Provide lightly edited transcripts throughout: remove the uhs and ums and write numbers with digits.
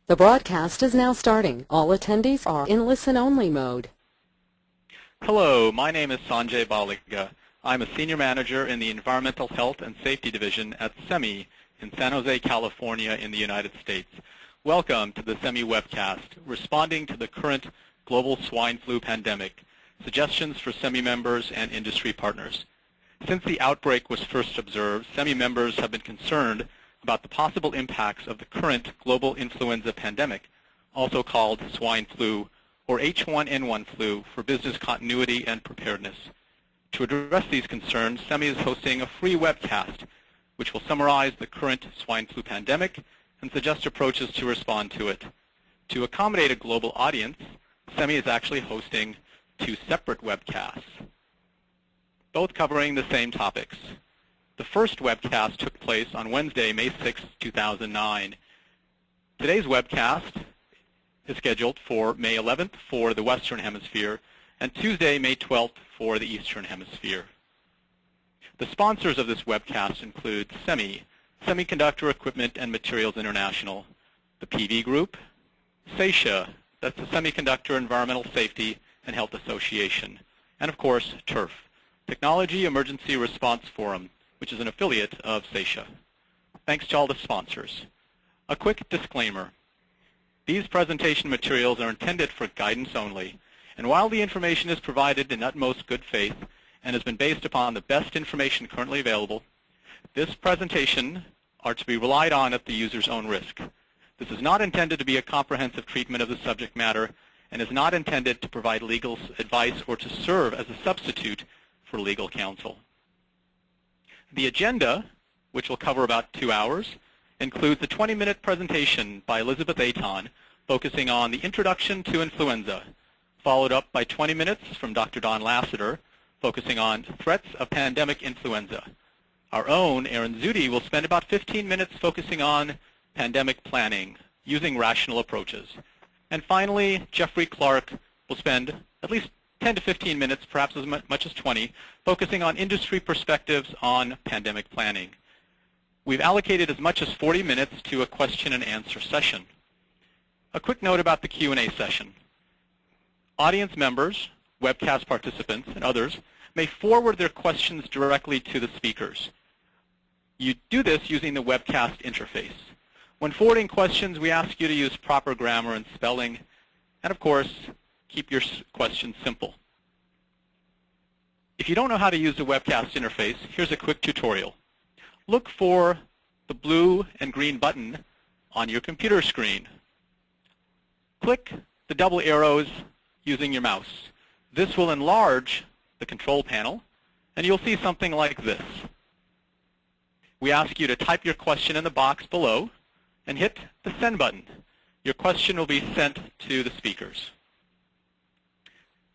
The broadcast is now starting. All attendees are in listen-only mode. Hello, my name is Sanjay Baliga. I'm a Senior Manager in the Environmental Health and Safety Division at SEMI in San Jose, California in the United States. Welcome to the SEMI Webcast, responding to the current global swine flu pandemic, suggestions for SEMI members and industry partners. Since the outbreak was first observed, SEMI members have been concerned about the possible impacts of the current global influenza pandemic, also called swine flu or H1N1 flu, for business continuity and preparedness. To address these concerns, SEMI is hosting a free webcast which will summarize the current swine flu pandemic and suggest approaches to respond to it. To accommodate a global audience, SEMI is actually hosting two separate webcasts, both covering the same topics. The first webcast took place on Wednesday, May 6, 2009. Today's webcast is scheduled for May 11th for the Western Hemisphere and Tuesday, May 12th for the Eastern Hemisphere. The sponsors of this webcast include SEMI, Semiconductor Equipment and Materials International, the PV Group, SEISHA, that's the Semiconductor Environmental Safety and Health Association, and of course, TERF, Technology Emergency Response Forum, which is an affiliate of SEISHA. Thanks to all the sponsors. A quick disclaimer. These presentation materials are intended for guidance only, and while the information is provided in utmost good faith and has been based upon the best information currently available, this presentation are to be relied on at the user's own risk. This is not intended to be a comprehensive treatment of the subject matter and is not intended to provide legal advice or to serve as a substitute for legal counsel. The agenda, which will cover about 2 hours, includes a 20-minute presentation by Elizabeth Aton focusing on the introduction to influenza, followed up by 20 minutes from Dr. Don Lassiter focusing on threats of pandemic influenza. Our own Aaron Zudi will spend about 15 minutes focusing on pandemic planning using rational approaches. And finally, Jeffrey Clark will spend at least 10 to 15 minutes, perhaps as much as 20, focusing on industry perspectives on pandemic planning. We've allocated as much as 40 minutes to a question and answer session. A quick note about the Q&A session. Audience members, webcast participants, and others may forward their questions directly to the speakers. You do this using the webcast interface. When forwarding questions, we ask you to use proper grammar and spelling, and of course, keep your questions simple. If you don't know how to use the webcast interface, here's a quick tutorial. Look for the blue and green button on your computer screen. Click the double arrows using your mouse. This will enlarge the control panel, and you'll see something like this. We ask you to type your question in the box below and hit the send button. Your question will be sent to the speakers.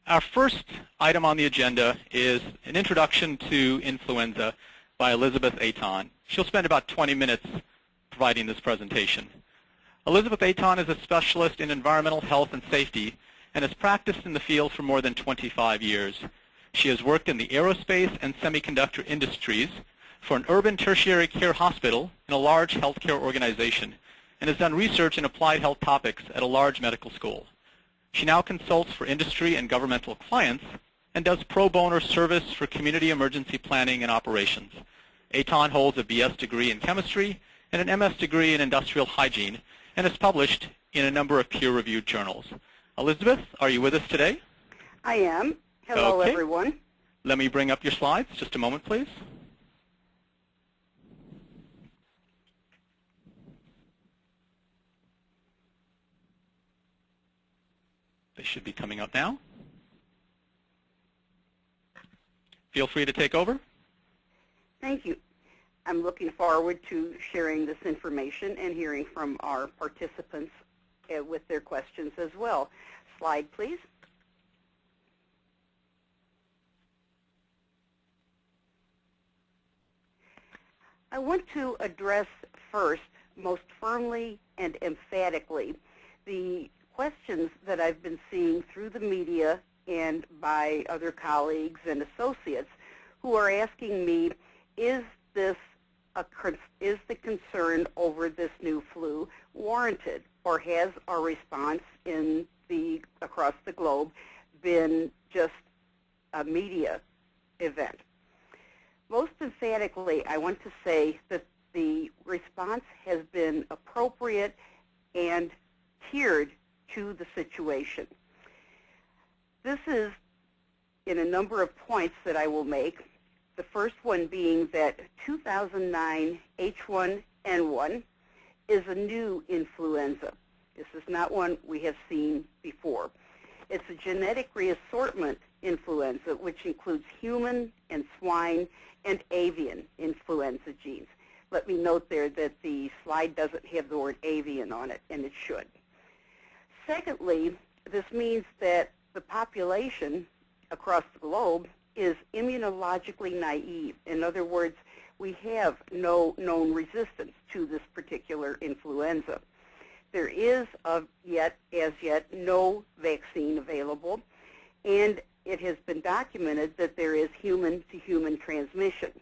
Our first item on the agenda is an introduction to influenza by Elizabeth Aton. She'll spend about 20 minutes providing this presentation. Elizabeth Aton is a specialist in environmental health and safety and has practiced in the field for more than 25 years. She has worked in the aerospace and semiconductor industries for an urban tertiary care hospital in a large healthcare organization and has done research in applied health topics at a large medical school. She now consults for industry and governmental clients and does pro bono service for community emergency planning and operations. Aton holds a BS degree in chemistry and an MS degree in industrial hygiene and is published in a number of peer-reviewed journals. Elizabeth, are you with us today? I am. Hello, okay. Everyone. Let me bring up your slides. Just a moment, please. They should be coming up now. Feel free to take over. Thank you. I'm looking forward to sharing this information and hearing from our participants with their questions as well. Slide, please. I want to address first, most firmly and emphatically, the questions that I've been seeing through the media and by other colleagues and associates who are asking me, is the concern over this new flu warranted, or has globe been just a media event. Most emphatically, I want to say that the response has been appropriate and tiered to the situation. This is in a number of points that I will make. The first one being that 2009 H1N1 is a new influenza. This is not one we have seen before. It's a genetic reassortment influenza, which includes human and swine and avian influenza genes. Let me note there that the slide doesn't have the word avian on it, and it should. Secondly, this means that the population across the globe is immunologically naive. In other words, we have no known resistance to this particular influenza. There is as yet no vaccine available, and it has been documented that there is human-to-human transmission.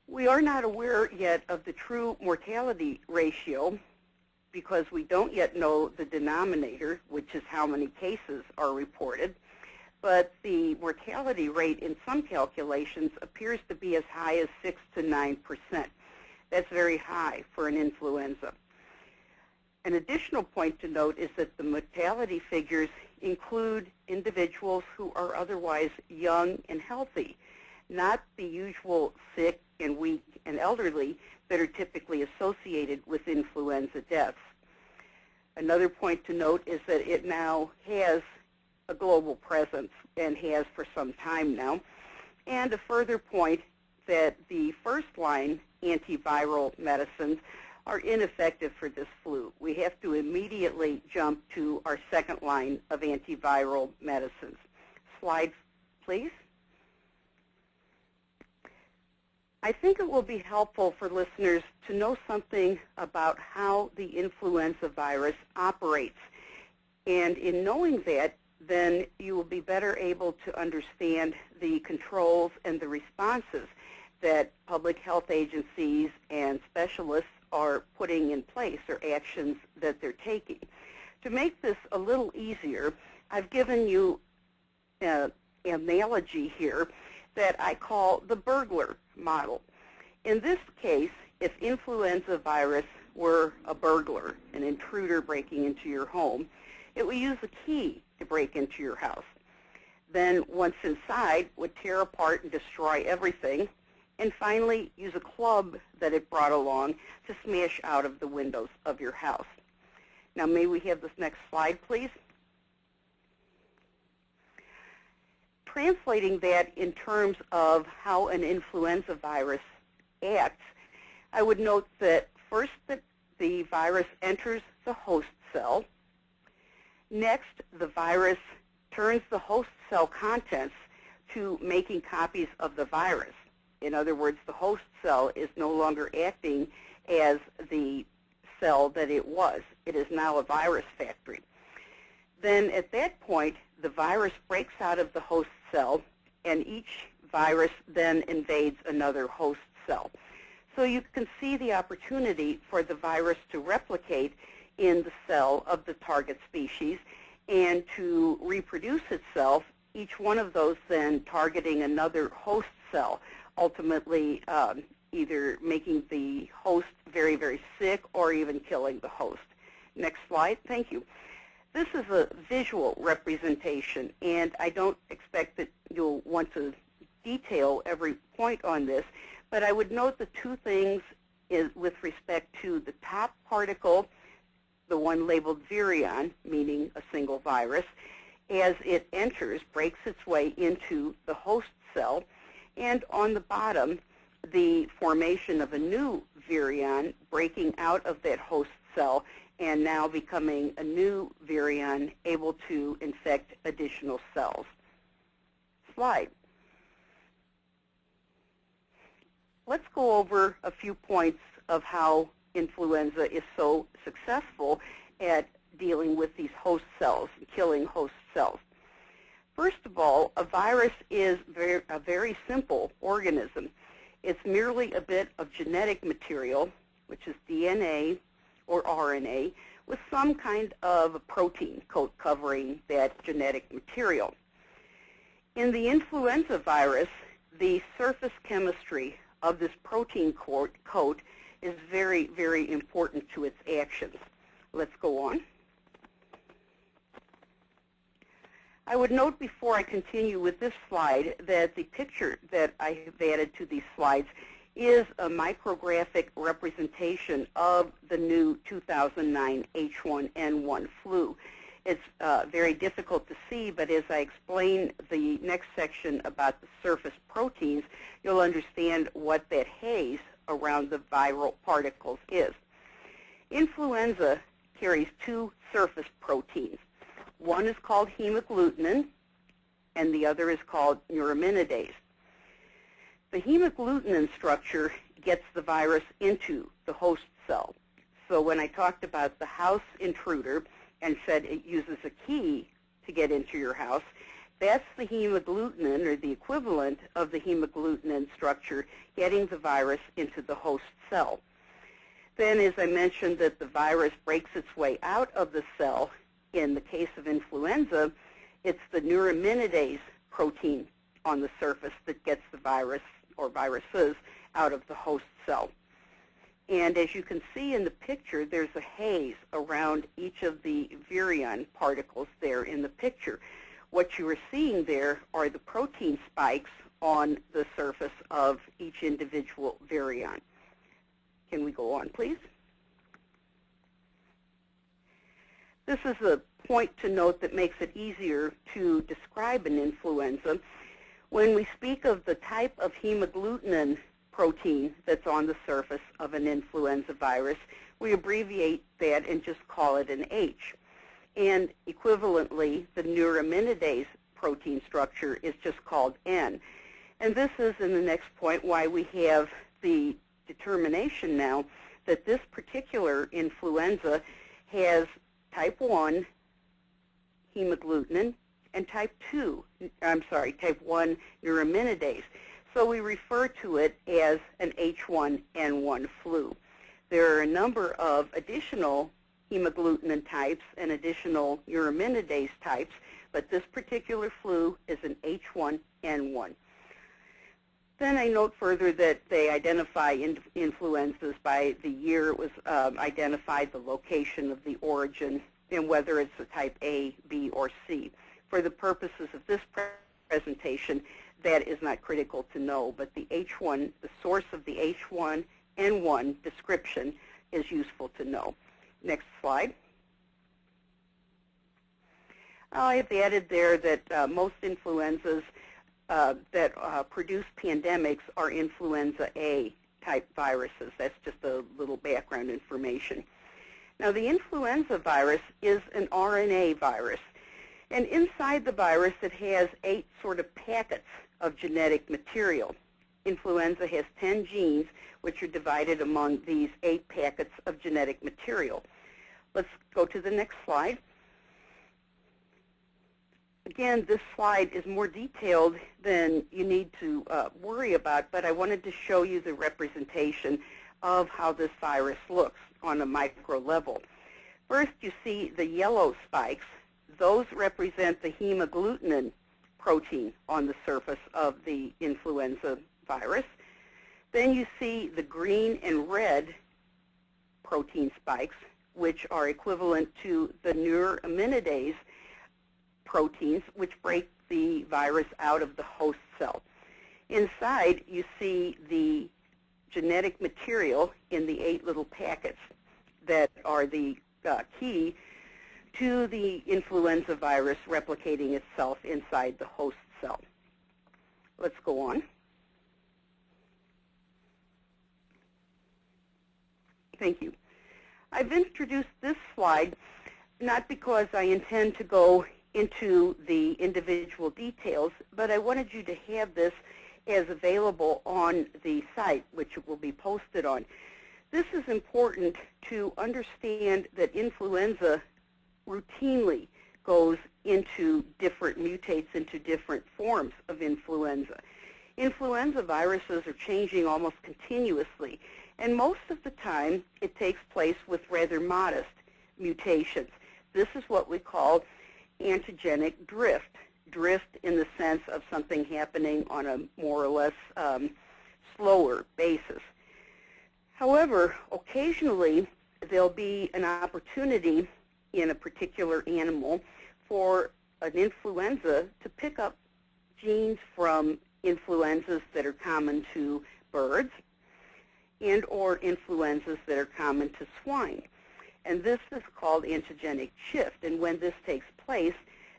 We are not aware yet of the true mortality ratio because we don't yet know the denominator, which is how many cases are reported. But the mortality rate in some calculations appears to be as high as 6 to 9%. That's very high for an influenza. An additional point to note is that the mortality figures include individuals who are otherwise young and healthy, not the usual sick and weak and elderly that are typically associated with influenza deaths. Another point to note is that it now has a global presence and has for some time now. And a further point that the first-line antiviral medicines are ineffective for this flu. We have to immediately jump to our second line of antiviral medicines. Slide, please. I think it will be helpful for listeners to know something about how the influenza virus operates. And in knowing that, then you will be better able to understand the controls and the responses that public health agencies and specialists are putting in place, or actions that they're taking. To make this a little easier, I've given you an analogy here that I call the burglar model. In this case, if influenza virus were a burglar, an intruder breaking into your home, it would use a key to break into your house. Then once inside, would tear apart and destroy everything, and finally use a club that it brought along to smash out of the windows of your house. Now may we have this next slide, please? Translating that in terms of how an influenza virus acts, I would note that first that the virus enters the host cell. Next, the virus turns the host cell contents to making copies of the virus. In other words, the host cell is no longer acting as the cell that it was. It is now a virus factory. Then at that point, the virus breaks out of the host cell, and each virus then invades another host cell. So you can see the opportunity for the virus to replicate in the cell of the target species and to reproduce itself, each one of those then targeting another host cell, ultimately either making the host very, very sick or even killing the host. Next slide. Thank you. This is a visual representation, and I don't expect that you'll want to detail every point on this, but I would note the two things is with respect to the top particle, the one labeled virion, meaning a single virus, as it enters, breaks its way into the host cell, and on the bottom, the formation of a new virion breaking out of that host cell and now becoming a new virion able to infect additional cells. Slide. Let's go over a few points of how influenza is so successful at dealing with these host cells, killing host cells. First of all, a virus is a very simple organism. It's merely a bit of genetic material, which is DNA or RNA, with some kind of a protein coat covering that genetic material. In the influenza virus, the surface chemistry of this protein coat is very, very important to its actions. Let's go on. I would note before I continue with this slide that the picture that I have added to these slides is a micrographic representation of the new 2009 H1N1 flu. It's very difficult to see, but as I explain the next section about the surface proteins, you'll understand what that haze around the viral particles is. Influenza carries two surface proteins. One is called hemagglutinin, and the other is called neuraminidase. The hemagglutinin structure gets the virus into the host cell. So when I talked about the house intruder and said it uses a key to get into your house, that's the hemagglutinin, or the equivalent of the hemagglutinin structure, getting the virus into the host cell. Then, as I mentioned, that the virus breaks its way out of the cell. In the case of influenza, it's the neuraminidase protein on the surface that gets the virus or viruses out of the host cell. And as you can see in the picture, there's a haze around each of the virion particles there in the picture. What you are seeing there are the protein spikes on the surface of each individual virion. Can we go on, please? This is a point to note that makes it easier to describe an influenza. When we speak of the type of hemagglutinin protein that's on the surface of an influenza virus, we abbreviate that and just call it an H. And equivalently, the neuraminidase protein structure is just called N. And this is, in the next point, why we have the determination now that this particular influenza has type 1 hemagglutinin and type 1 neuraminidase. So we refer to it as an H1N1 flu. There are a number of additional hemagglutinin types and additional neuraminidase types, but this particular flu is an H1N1. Then I note further that they identify influenzas by the year it was identified, the location of the origin, and whether it's a type A, B, or C. For the purposes of this presentation, that is not critical to know, but the H1, the source of the H1N1 description is useful to know. Next slide. I have added there that most influenzas that produce pandemics are influenza A type viruses. That's just a little background information. Now, the influenza virus is an RNA virus, and inside the virus it has 8 sort of packets of genetic material. Influenza has 10 genes, which are divided among these 8 packets of genetic material. Let's go to the next slide. Again, this slide is more detailed than you need to worry about, but I wanted to show you the representation of how this virus looks on a micro level. First, you see the yellow spikes. Those represent the hemagglutinin protein on the surface of the influenza virus. Then you see the green and red protein spikes, which are equivalent to the neuraminidase proteins, which break the virus out of the host cell. Inside, you see the genetic material in the 8 little packets that are the key to the influenza virus replicating itself inside the host cell. Let's go on. Thank you. I've introduced this slide not because I intend to go into the individual details, but I wanted you to have this as available on the site, which it will be posted on. This is important to understand that influenza routinely mutates into different forms of influenza. Influenza viruses are changing almost continuously, and most of the time it takes place with rather modest mutations. This is what we call antigenic drift. Drift in the sense of something happening on a more or less slower basis. However, occasionally there'll be an opportunity in a particular animal for an influenza to pick up genes from influenzas that are common to birds and or influenzas that are common to swine. And this is called antigenic shift. And when this takes place,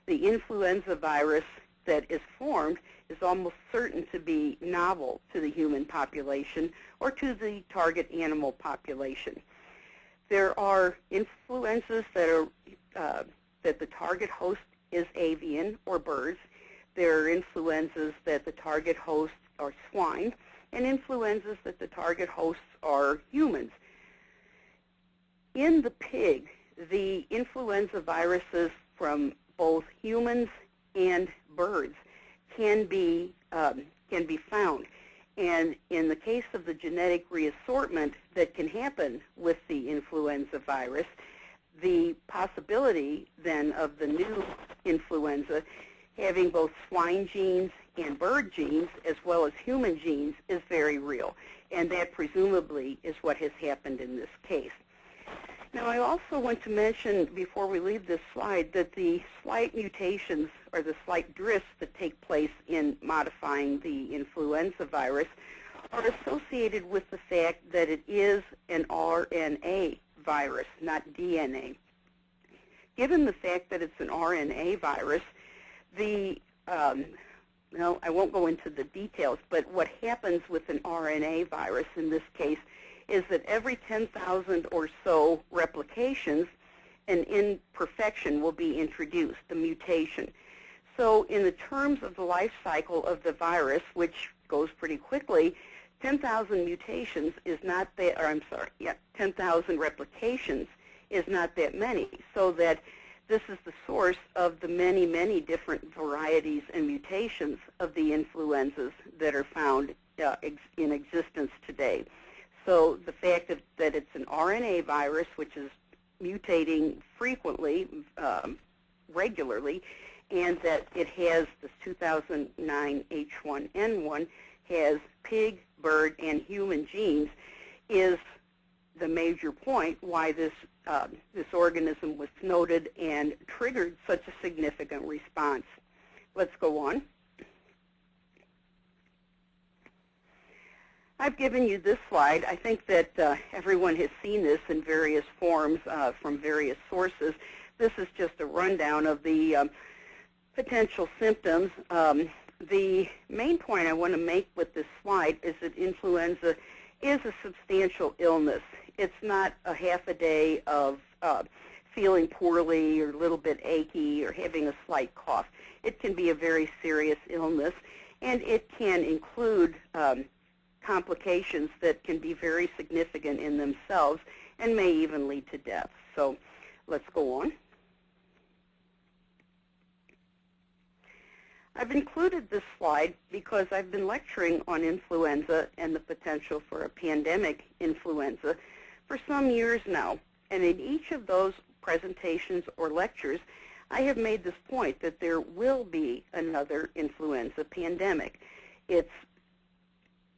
the influenza virus that is formed is almost certain to be novel to the human population or to the target animal population. There are influenzas that are that the target host is avian or birds. There are influenzas that the target hosts are swine, and influenzas that the target hosts are humans. In the pig, the influenza viruses from both humans and birds can be found. And in the case of the genetic reassortment that can happen with the influenza virus, the possibility then of the new influenza having both swine genes and bird genes as well as human genes is very real. And that presumably is what has happened in this case. Now, I also want to mention before we leave this slide that the slight mutations or the slight drifts that take place in modifying the influenza virus are associated with the fact that it is an RNA virus, not DNA. Given the fact that it's an RNA virus, no, I won't go into the details, but what happens with an RNA virus in this case is that every 10,000 or so replications, an imperfection will be introduced, a mutation. So in the terms of the life cycle of the virus, which goes pretty quickly, 10,000 mutations is not that, or I'm sorry, 10,000 replications is not that many, so that this is the source of the many, many different varieties and mutations of the influenzas that are found in existence today. So the fact that it's an RNA virus, which is mutating frequently, regularly, and that it has this 2009 H1N1 has pig, bird, and human genes is the major point why this organism was noted and triggered such a significant response. Let's go on. I've given you this slide. I think that everyone has seen this in various forms from various sources. This is just a rundown of the potential symptoms. The main point I want to make with this slide is that influenza is a substantial illness. It's not a half a day of feeling poorly or a little bit achy or having a slight cough. It can be a very serious illness, and it can include complications that can be very significant in themselves and may even lead to death. So let's go on. I've included this slide because I've been lecturing on influenza and the potential for a pandemic influenza for some years now. And in each of those presentations or lectures, I have made this point that there will be another influenza pandemic. It's,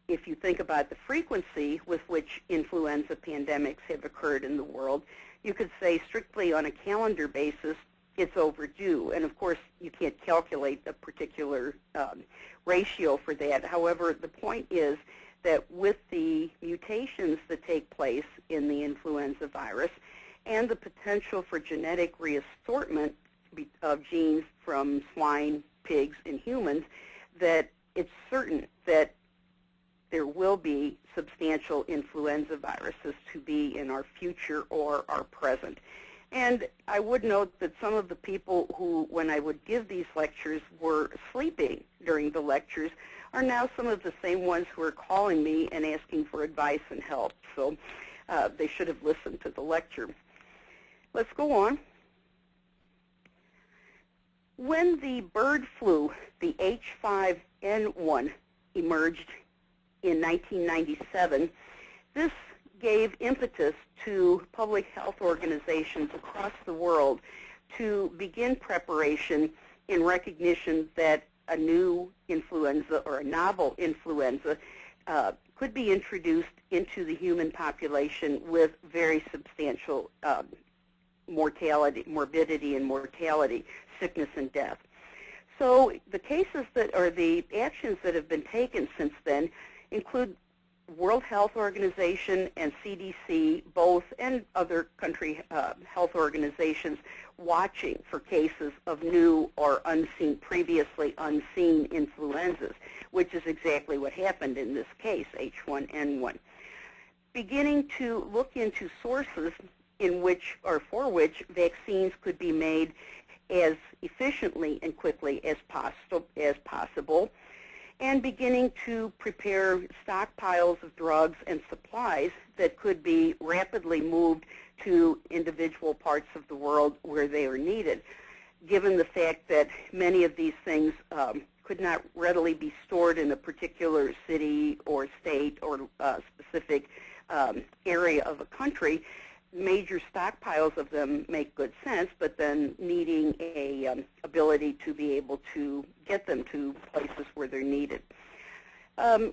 if you think about the frequency with which influenza pandemics have occurred in the world, you could say strictly on a calendar basis, it's overdue. And of course, you can't calculate a particular ratio for that. However, the point is that with the mutations that take place in the influenza virus and the potential for genetic reassortment of genes from swine, pigs, and humans, that it's certain that there will be substantial influenza viruses to be in our future or our present. And I would note that some of the people who, when I would give these lectures, were sleeping during the lectures are now some of the same ones who are calling me and asking for advice and help. So they should have listened to the lecture. Let's go on. When the bird flu, the H5N1, emerged in 1997, this gave impetus to public health organizations across the world to begin preparation in recognition that a new influenza or a novel influenza could be introduced into the human population with very substantial morbidity and mortality, sickness and death. So the cases that, or the actions that have been taken since then include World Health Organization and CDC, both, and other country health organizations watching for cases of new or unseen, previously unseen influenzas, which is exactly what happened in this case, H1N1. Beginning to look into sources in which, or for which, vaccines could be made as efficiently and quickly as possible, and beginning to prepare stockpiles of drugs and supplies that could be rapidly moved to individual parts of the world where they are needed, given the fact that many of these things could not readily be stored in a particular city or state or specific area of a country. Major stockpiles of them make good sense, but then needing a ability to be able to get them to places where they're needed.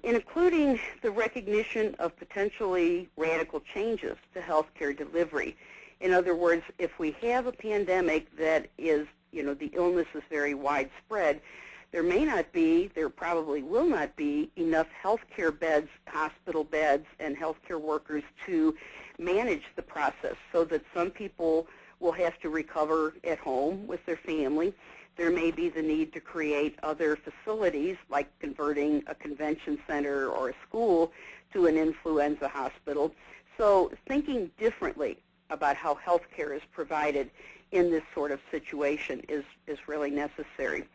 Including the recognition of potentially radical changes to healthcare delivery. In other words, if we have a pandemic that is, the illness is very widespread, there may not be, there probably will not be enough healthcare beds, hospital beds, and healthcare workers to manage the process, so that some people will have to recover at home with their family. There may be the need to create other facilities, like converting a convention center or a school to an influenza hospital. So thinking differently about how healthcare is provided in this sort of situation is really necessary.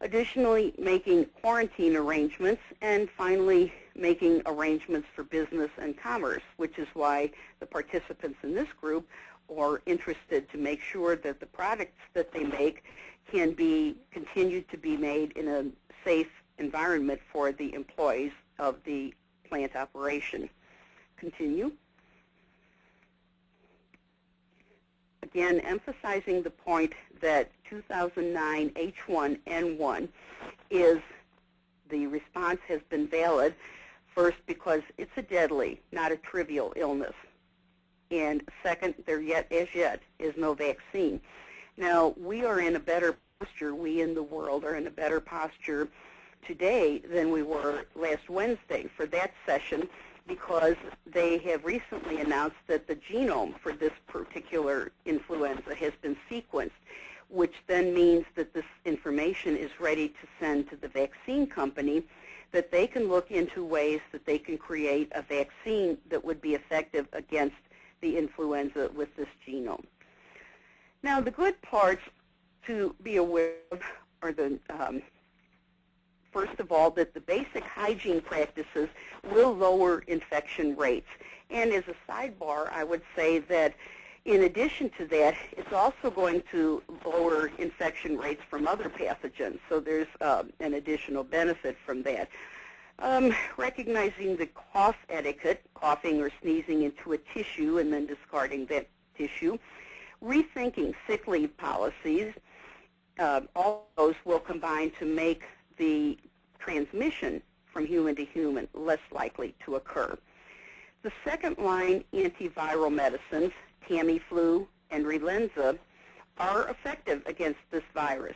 Additionally, making quarantine arrangements, and finally making arrangements for business and commerce, which is why the participants in this group are interested to make sure that the products that they make can be continued to be made in a safe environment for the employees of the plant operation. Continue. Again, emphasizing the point that 2009 H1N1 is, the response has been valid, first because it's a deadly, not a trivial illness, and second, there as yet is no vaccine. Now, we are in a better posture, we in the world are in a better posture today than we were last Wednesday for that session, because they have recently announced that the genome for this particular influenza has been sequenced, which then means that this information is ready to send to the vaccine company, that they can look into ways that they can create a vaccine that would be effective against the influenza with this genome. Now, the good parts to be aware of are the first of all, that the basic hygiene practices will lower infection rates. And as a sidebar, I would say that in addition to that, it's also going to lower infection rates from other pathogens. So there's an additional benefit from that. Recognizing the cough etiquette, coughing or sneezing into a tissue and then discarding that tissue. Rethinking sick leave policies. All those will combine to make the transmission from human to human less likely to occur. The second line antiviral medicines, Tamiflu and Relenza, are effective against this virus.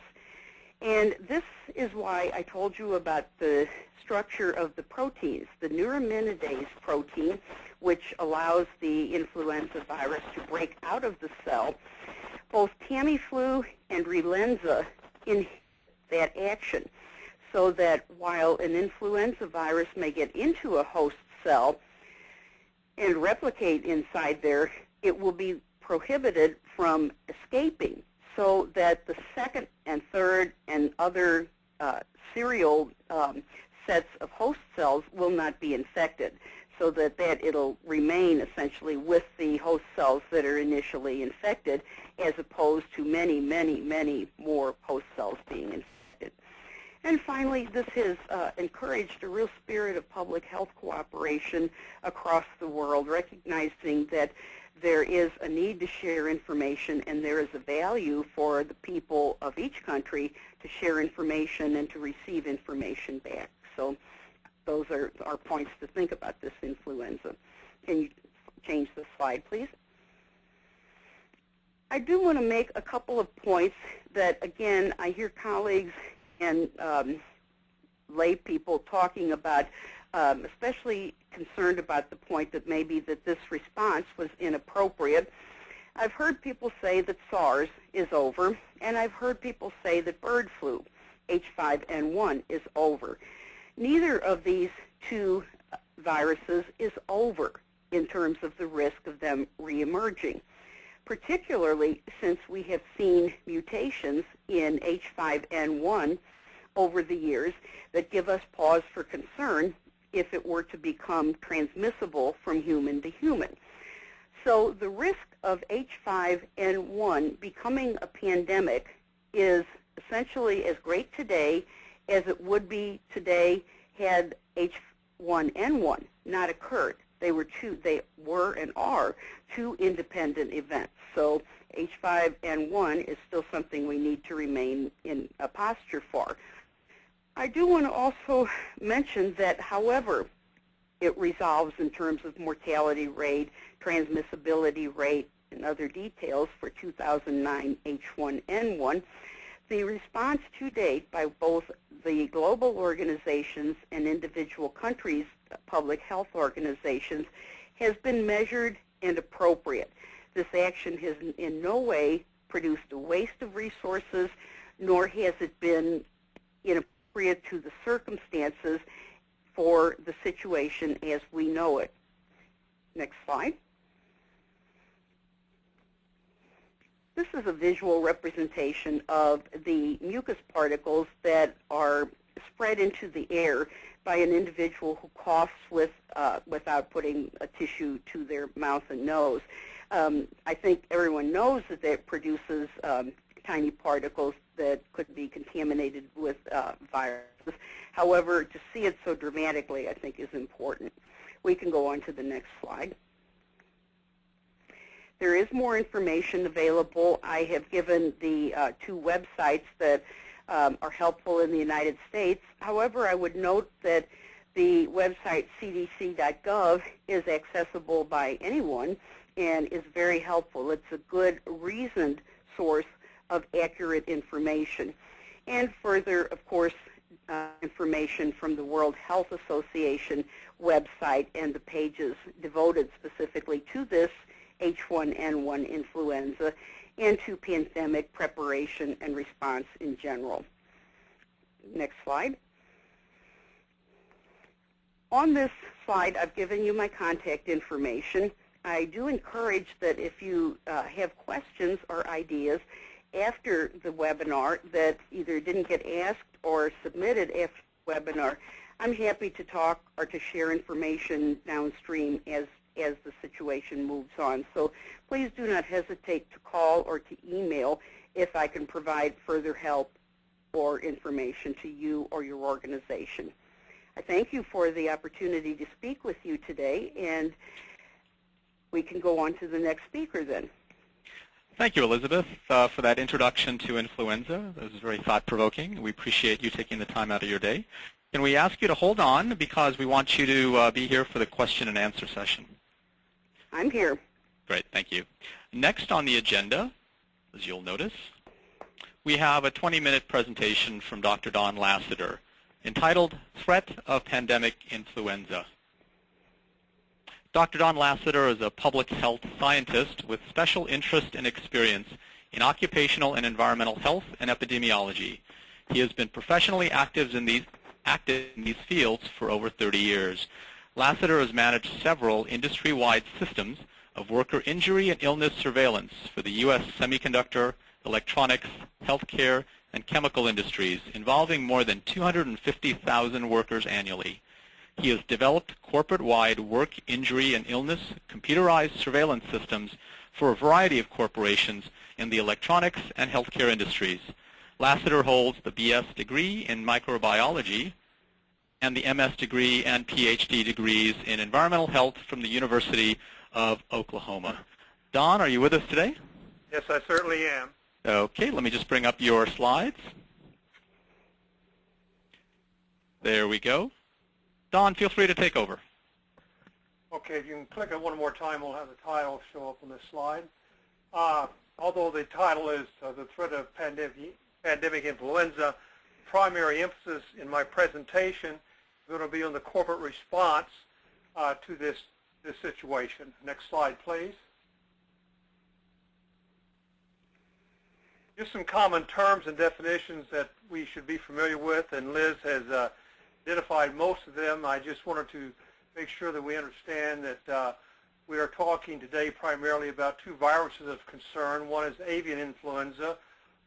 And this is why I told you about the structure of the proteins. The neuraminidase protein, which allows the influenza virus to break out of the cell, both Tamiflu and Relenza inhibit that action, so that while an influenza virus may get into a host cell and replicate inside there, it will be prohibited from escaping, so that the second and third and other serial sets of host cells will not be infected, so that it'll remain essentially with the host cells that are initially infected, as opposed to many, many, many more host cells being infected. And finally, this has encouraged a real spirit of public health cooperation across the world, recognizing that there is a need to share information and there is a value for the people of each country to share information and to receive information back. So those are our points to think about this influenza. Can you change the slide, please? I do want to make a couple of points that, again, I hear colleagues and lay people talking about, especially concerned about the point that maybe that this response was inappropriate. I've heard people say that SARS is over, and I've heard people say that bird flu, H5N1, is over. Neither of these two viruses is over in terms of the risk of them reemerging, particularly since we have seen mutations in H5N1 over the years that give us pause for concern if it were to become transmissible from human to human. So the risk of H5N1 becoming a pandemic is essentially as great today as it would be today had H1N1 not occurred. They were and are two independent events. So H5N1 is still something we need to remain in a posture for. I do want to also mention that, however it resolves in terms of mortality rate, transmissibility rate, and other details for 2009 H1N1, the response to date by both the global organizations and individual countries' public health organizations has been measured and appropriate. This action has in no way produced a waste of resources, nor has it been inappropriate to the circumstances for the situation as we know it. Next slide. This is a visual representation of the mucus particles that are spread into the air by an individual who coughs without putting a tissue to their mouth and nose. I think everyone knows that that produces tiny particles that could be contaminated with viruses. However, to see it so dramatically, I think, is important. We can go on to the next slide. There is more information available. I have given the two websites that are helpful in the United States. However, I would note that the website cdc.gov is accessible by anyone and is very helpful. It's a good, reasoned source of accurate information. And further, of course, information from the World Health Association website and the pages devoted specifically to this H1N1 influenza and to pandemic preparation and response in general. Next slide. On this slide, I've given you my contact information. I do encourage that if you have questions or ideas after the webinar that either didn't get asked or submitted after the webinar, I'm happy to talk or to share information downstream as the situation moves on. So please do not hesitate to call or to email if I can provide further help or information to you or your organization. I thank you for the opportunity to speak with you today, and we can go on to the next speaker then. Thank you, Elizabeth, for that introduction to influenza. That was very thought-provoking. We appreciate you taking the time out of your day. Can we ask you to hold on because we want you to be here for the question and answer session? I'm here. Great, thank you. Next on the agenda, as you'll notice, we have a 20-minute presentation from Dr. Don Lasater entitled Threat of Pandemic Influenza. Dr. Don Lasater is a public health scientist with special interest and experience in occupational and environmental health and epidemiology. He has been professionally active in these fields for over 30 years. Lasater has managed several industry-wide systems of worker injury and illness surveillance for the U.S. semiconductor, electronics, healthcare, and chemical industries involving more than 250,000 workers annually. He has developed corporate-wide work injury and illness computerized surveillance systems for a variety of corporations in the electronics and healthcare industries. Lassiter holds the BS degree in microbiology and the MS degree and PhD degrees in environmental health from the University of Oklahoma. Don, are you with us today? Yes, I certainly am. Okay, let me just bring up your slides. There we go. Don, feel free to take over. Okay, if you can click it one more time, we'll have the title show up on this slide. Although the title is The Threat of Pandemic Influenza, primary emphasis in my presentation is going to be on the corporate response to this situation. Next slide, please. Just some common terms and definitions that we should be familiar with, and Liz has identified most of them. I just wanted to make sure that we understand that we are talking today primarily about two viruses of concern. One is avian influenza,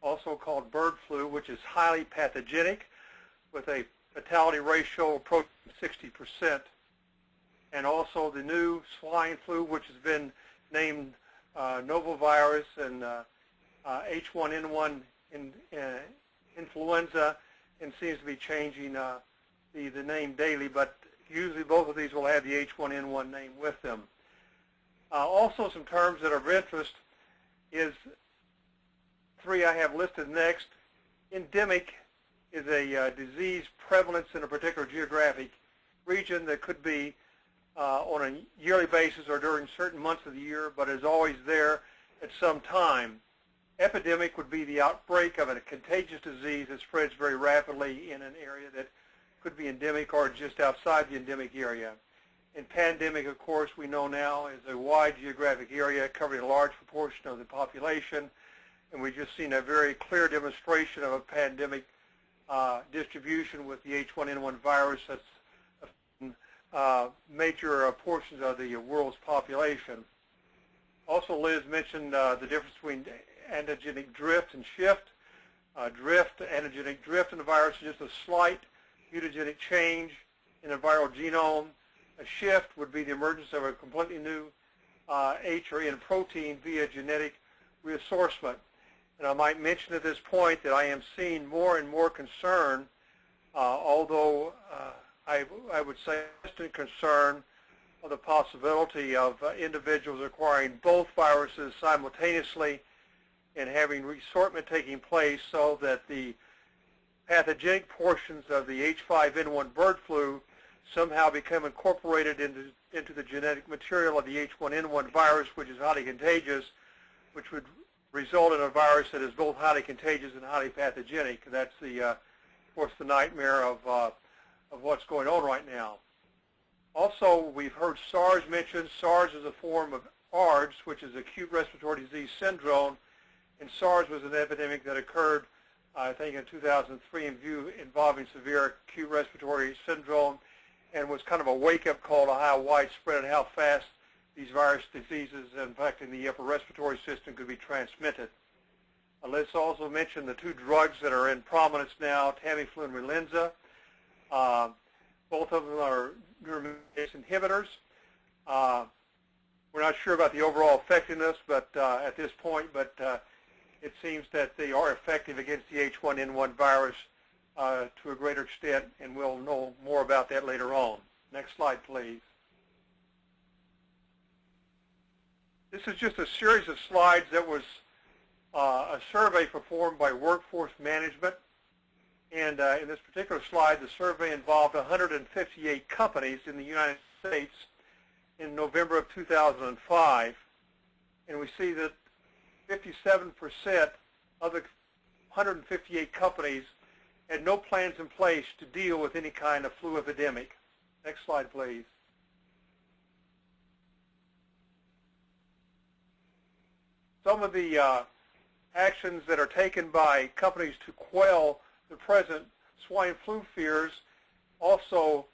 also called bird flu, which is highly pathogenic with a fatality ratio approaching 60%. And also the new swine flu, which has been named novovirus and H1N1 influenza, and seems to be changing the name daily, but usually both of these will have the H1N1 name with them. Also some terms that are of interest is three I have listed next. Endemic is a disease prevalence in a particular geographic region that could be on a yearly basis or during certain months of the year, but is always there at some time. Epidemic would be the outbreak of a contagious disease that spreads very rapidly in an area that could be endemic or just outside the endemic area. And pandemic, of course, we know now is a wide geographic area covering a large proportion of the population, and we've just seen a very clear demonstration of a pandemic distribution with the H1N1 virus that's affecting major portions of the world's population. Also, Liz mentioned the difference between antigenic drift and shift. Antigenic drift in the virus is just a slight mutagenic change in a viral genome. A shift would be the emergence of a completely new H or N protein via genetic reassortment. And I might mention at this point that I am seeing more and more concern, although I would say distant concern, of the possibility of individuals acquiring both viruses simultaneously and having reassortment taking place so that the pathogenic portions of the H5N1 bird flu somehow become incorporated into the genetic material of the H1N1 virus, which is highly contagious, which would result in a virus that is both highly contagious and highly pathogenic. That's of course, the nightmare of what's going on right now. Also, we've heard SARS mentioned. SARS is a form of ARDS, which is acute respiratory disease syndrome, and SARS was an epidemic that occurred, I think, in 2003 involving severe acute respiratory syndrome, and was kind of a wake-up call to how widespread and how fast these virus diseases infecting the upper respiratory system could be transmitted. Let's also mention the two drugs that are in prominence now, Tamiflu and Relenza. Both of them are neuraminidase inhibitors. We're not sure about the overall effectiveness, but at this point, it seems that they are effective against the H1N1 virus to a greater extent, and we'll know more about that later on. Next slide, please. This is just a series of slides that was a survey performed by Workforce Management. And in this particular slide, the survey involved 158 companies in the United States in November of 2005. And we see that 57% of the 158 companies had no plans in place to deal with any kind of flu epidemic. Next slide, please. Some of the actions that are taken by companies to quell the present swine flu fears, also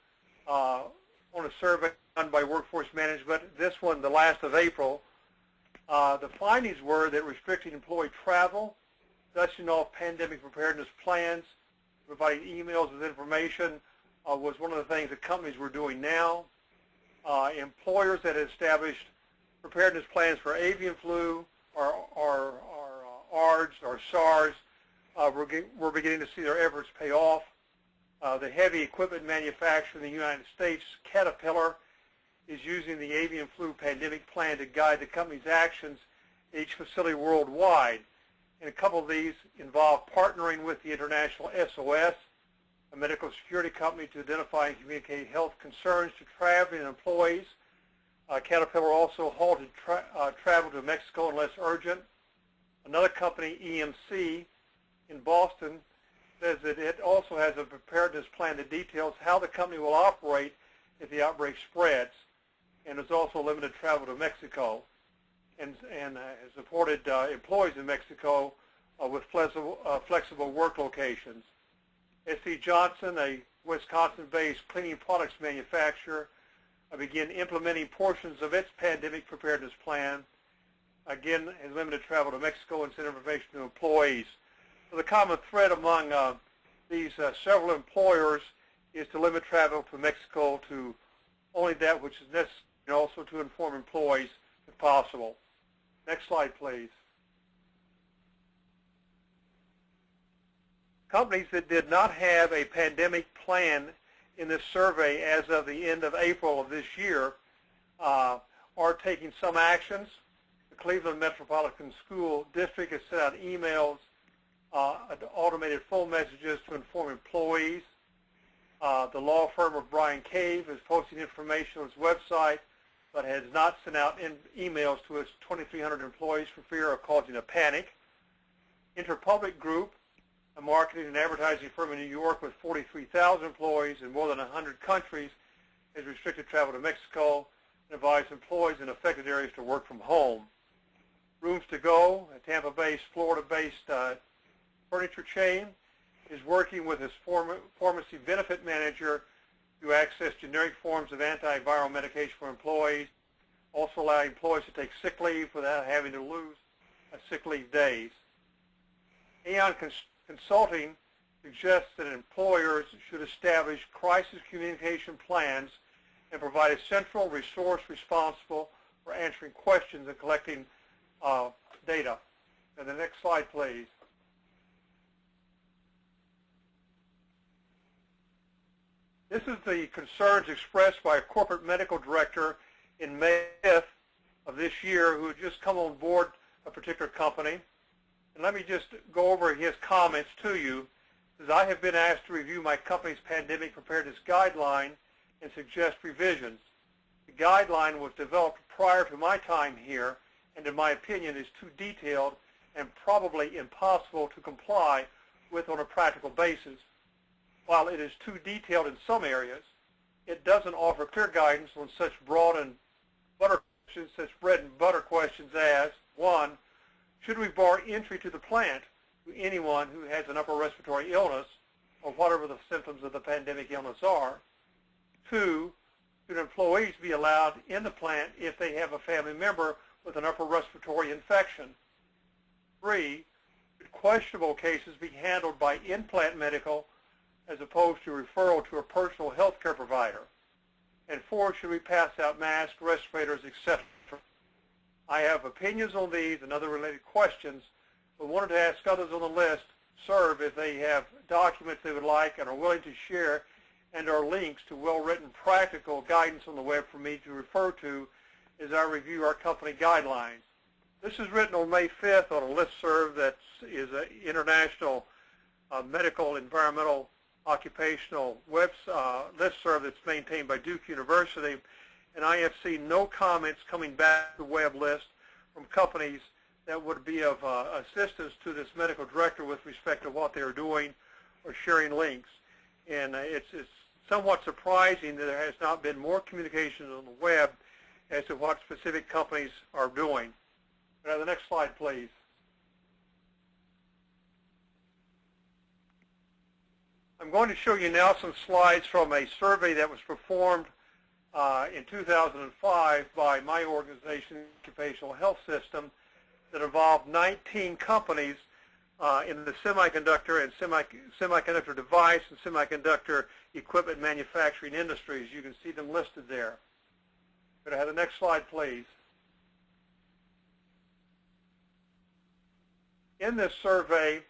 on a survey done by Workforce Management, this one the last of April, the findings were that restricting employee travel, dusting off pandemic preparedness plans, providing emails with information was one of the things that companies were doing now. Employers that had established preparedness plans for avian flu or ARDS or SARS we're beginning to see their efforts pay off. The heavy equipment manufacturer in the United States, Caterpillar, is using the avian flu pandemic plan to guide the company's actions at each facility worldwide. And a couple of these involve partnering with the International SOS, a medical security company, to identify and communicate health concerns to traveling employees. Caterpillar also halted travel to Mexico unless urgent. Another company, EMC, in Boston, says that it also has a preparedness plan that details how the company will operate if the outbreak spreads, and has also limited travel to Mexico, and has supported employees in Mexico with flexible work locations. S.C. Johnson, a Wisconsin-based cleaning products manufacturer, began implementing portions of its pandemic preparedness plan. Again, has limited travel to Mexico and sent information to employees. So the common thread among these several employers is to limit travel to Mexico to only that which is necessary, and also to inform employees if possible. Next slide, please. Companies that did not have a pandemic plan in this survey as of the end of April of this year are taking some actions. The Cleveland Metropolitan School District has sent out emails, automated phone messages to inform employees. The law firm of Brian Cave is posting information on its website, but has not sent out emails to its 2,300 employees for fear of causing a panic. Interpublic Group, a marketing and advertising firm in New York with 43,000 employees in more than 100 countries, has restricted travel to Mexico and advised employees in affected areas to work from home. Rooms to Go, a Tampa-based, Florida-based furniture chain, is working with its pharmacy benefit manager to access generic forms of antiviral medication for employees, also allowing employees to take sick leave without having to lose sick leave days. Aon Consulting suggests that employers should establish crisis communication plans and provide a central resource responsible for answering questions and collecting data. And the next slide, please. This is the concerns expressed by a corporate medical director in May 5th of this year who had just come on board a particular company. And let me just go over his comments to you. He says, I have been asked to review my company's pandemic preparedness guideline and suggest revisions. The guideline was developed prior to my time here and in my opinion is too detailed and probably impossible to comply with on a practical basis. While it is too detailed in some areas, it doesn't offer clear guidance on such bread and butter questions as, 1, should we bar entry to the plant to anyone who has an upper respiratory illness or whatever the symptoms of the pandemic illness are? 2, should employees be allowed in the plant if they have a family member with an upper respiratory infection? 3, should questionable cases be handled by in-plant medical as opposed to referral to a personal health care provider? And 4, should we pass out masks, respirators, etc.? I have opinions on these and other related questions, but wanted to ask others on the list serve if they have documents they would like and are willing to share and are links to well-written practical guidance on the web for me to refer to as I review our company guidelines. This is written on May 5th on a listserv that is an international medical, environmental, occupational listserv that's maintained by Duke University, and I have seen no comments coming back to the web list from companies that would be of assistance to this medical director with respect to what they're doing or sharing links. And it's somewhat surprising that there has not been more communication on the web as to what specific companies are doing. The next slide, please. I'm going to show you now some slides from a survey that was performed in 2005 by my organization, Occupational Health System, that involved 19 companies in the semiconductor and semiconductor device and semiconductor equipment manufacturing industries. You can see them listed there. Could I have the next slide, please? In this survey,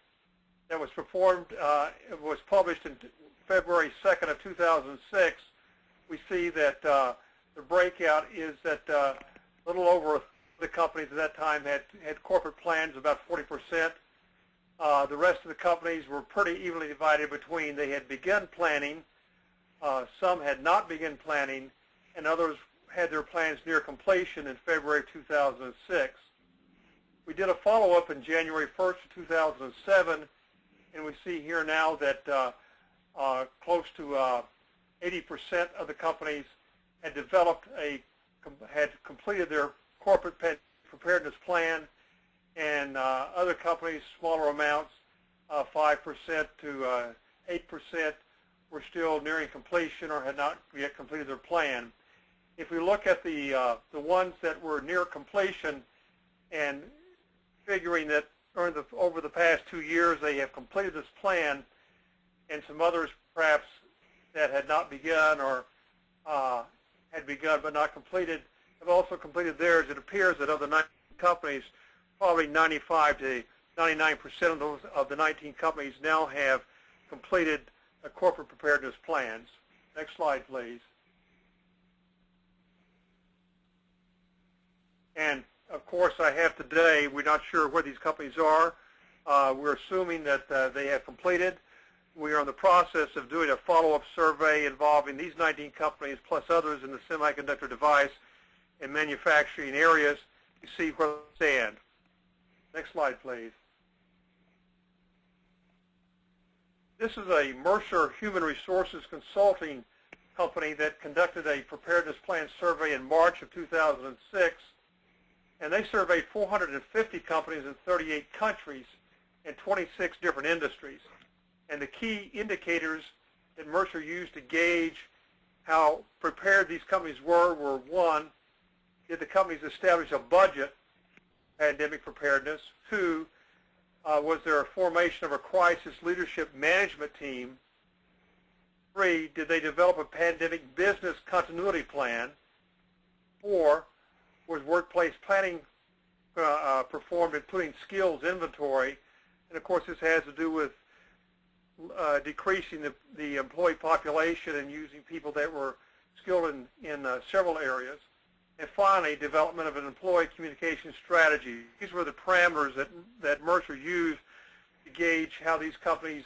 that was performed, it was published in February 2nd of 2006, we see that the breakout is that a little over the companies at that time had corporate plans, about 40%. The rest of the companies were pretty evenly divided between they had begun planning, some had not begun planning, and others had their plans near completion in February of 2006. We did a follow-up in January 1st of 2007, and we see here now that close to 80% of the companies had completed their corporate preparedness plan, and other companies, smaller amounts, 5% to 8%, were still nearing completion or had not yet completed their plan. If we look at the ones that were near completion, and figuring that over the past 2 years they have completed this plan, and some others perhaps that had not begun or had begun but not completed have also completed theirs, it appears that of the 19 companies, probably 95 to 99% of the 19 companies now have completed corporate preparedness plans. Next slide, please. And of course, I have today, we're not sure where these companies are. We're assuming that they have completed. We are in the process of doing a follow-up survey involving these 19 companies plus others in the semiconductor device and manufacturing areas to see where they stand. Next slide, please. This is a Mercer Human Resources Consulting company that conducted a preparedness plan survey in March of 2006. And they surveyed 450 companies in 38 countries and 26 different industries. And the key indicators that Mercer used to gauge how prepared these companies were one, did the companies establish a budget, pandemic preparedness? Two, was there a formation of a crisis leadership management team? Three, did they develop a pandemic business continuity plan? Four, was workplace planning performed, including skills inventory? And of course, this has to do with decreasing the employee population and using people that were skilled in several areas. And finally, development of an employee communication strategy. These were the parameters that Mercer used to gauge how these companies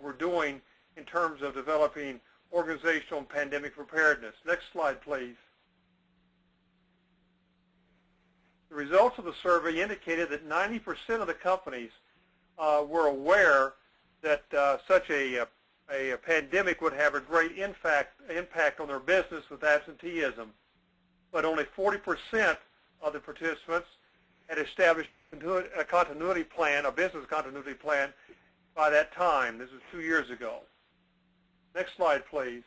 were doing in terms of developing organizational and pandemic preparedness. Next slide, please. The results of the survey indicated that 90% of the companies were aware that such a pandemic would have a great impact on their business with absenteeism. But only 40% of the participants had established a continuity plan, a business continuity plan, by that time. This was 2 years ago. Next slide, please.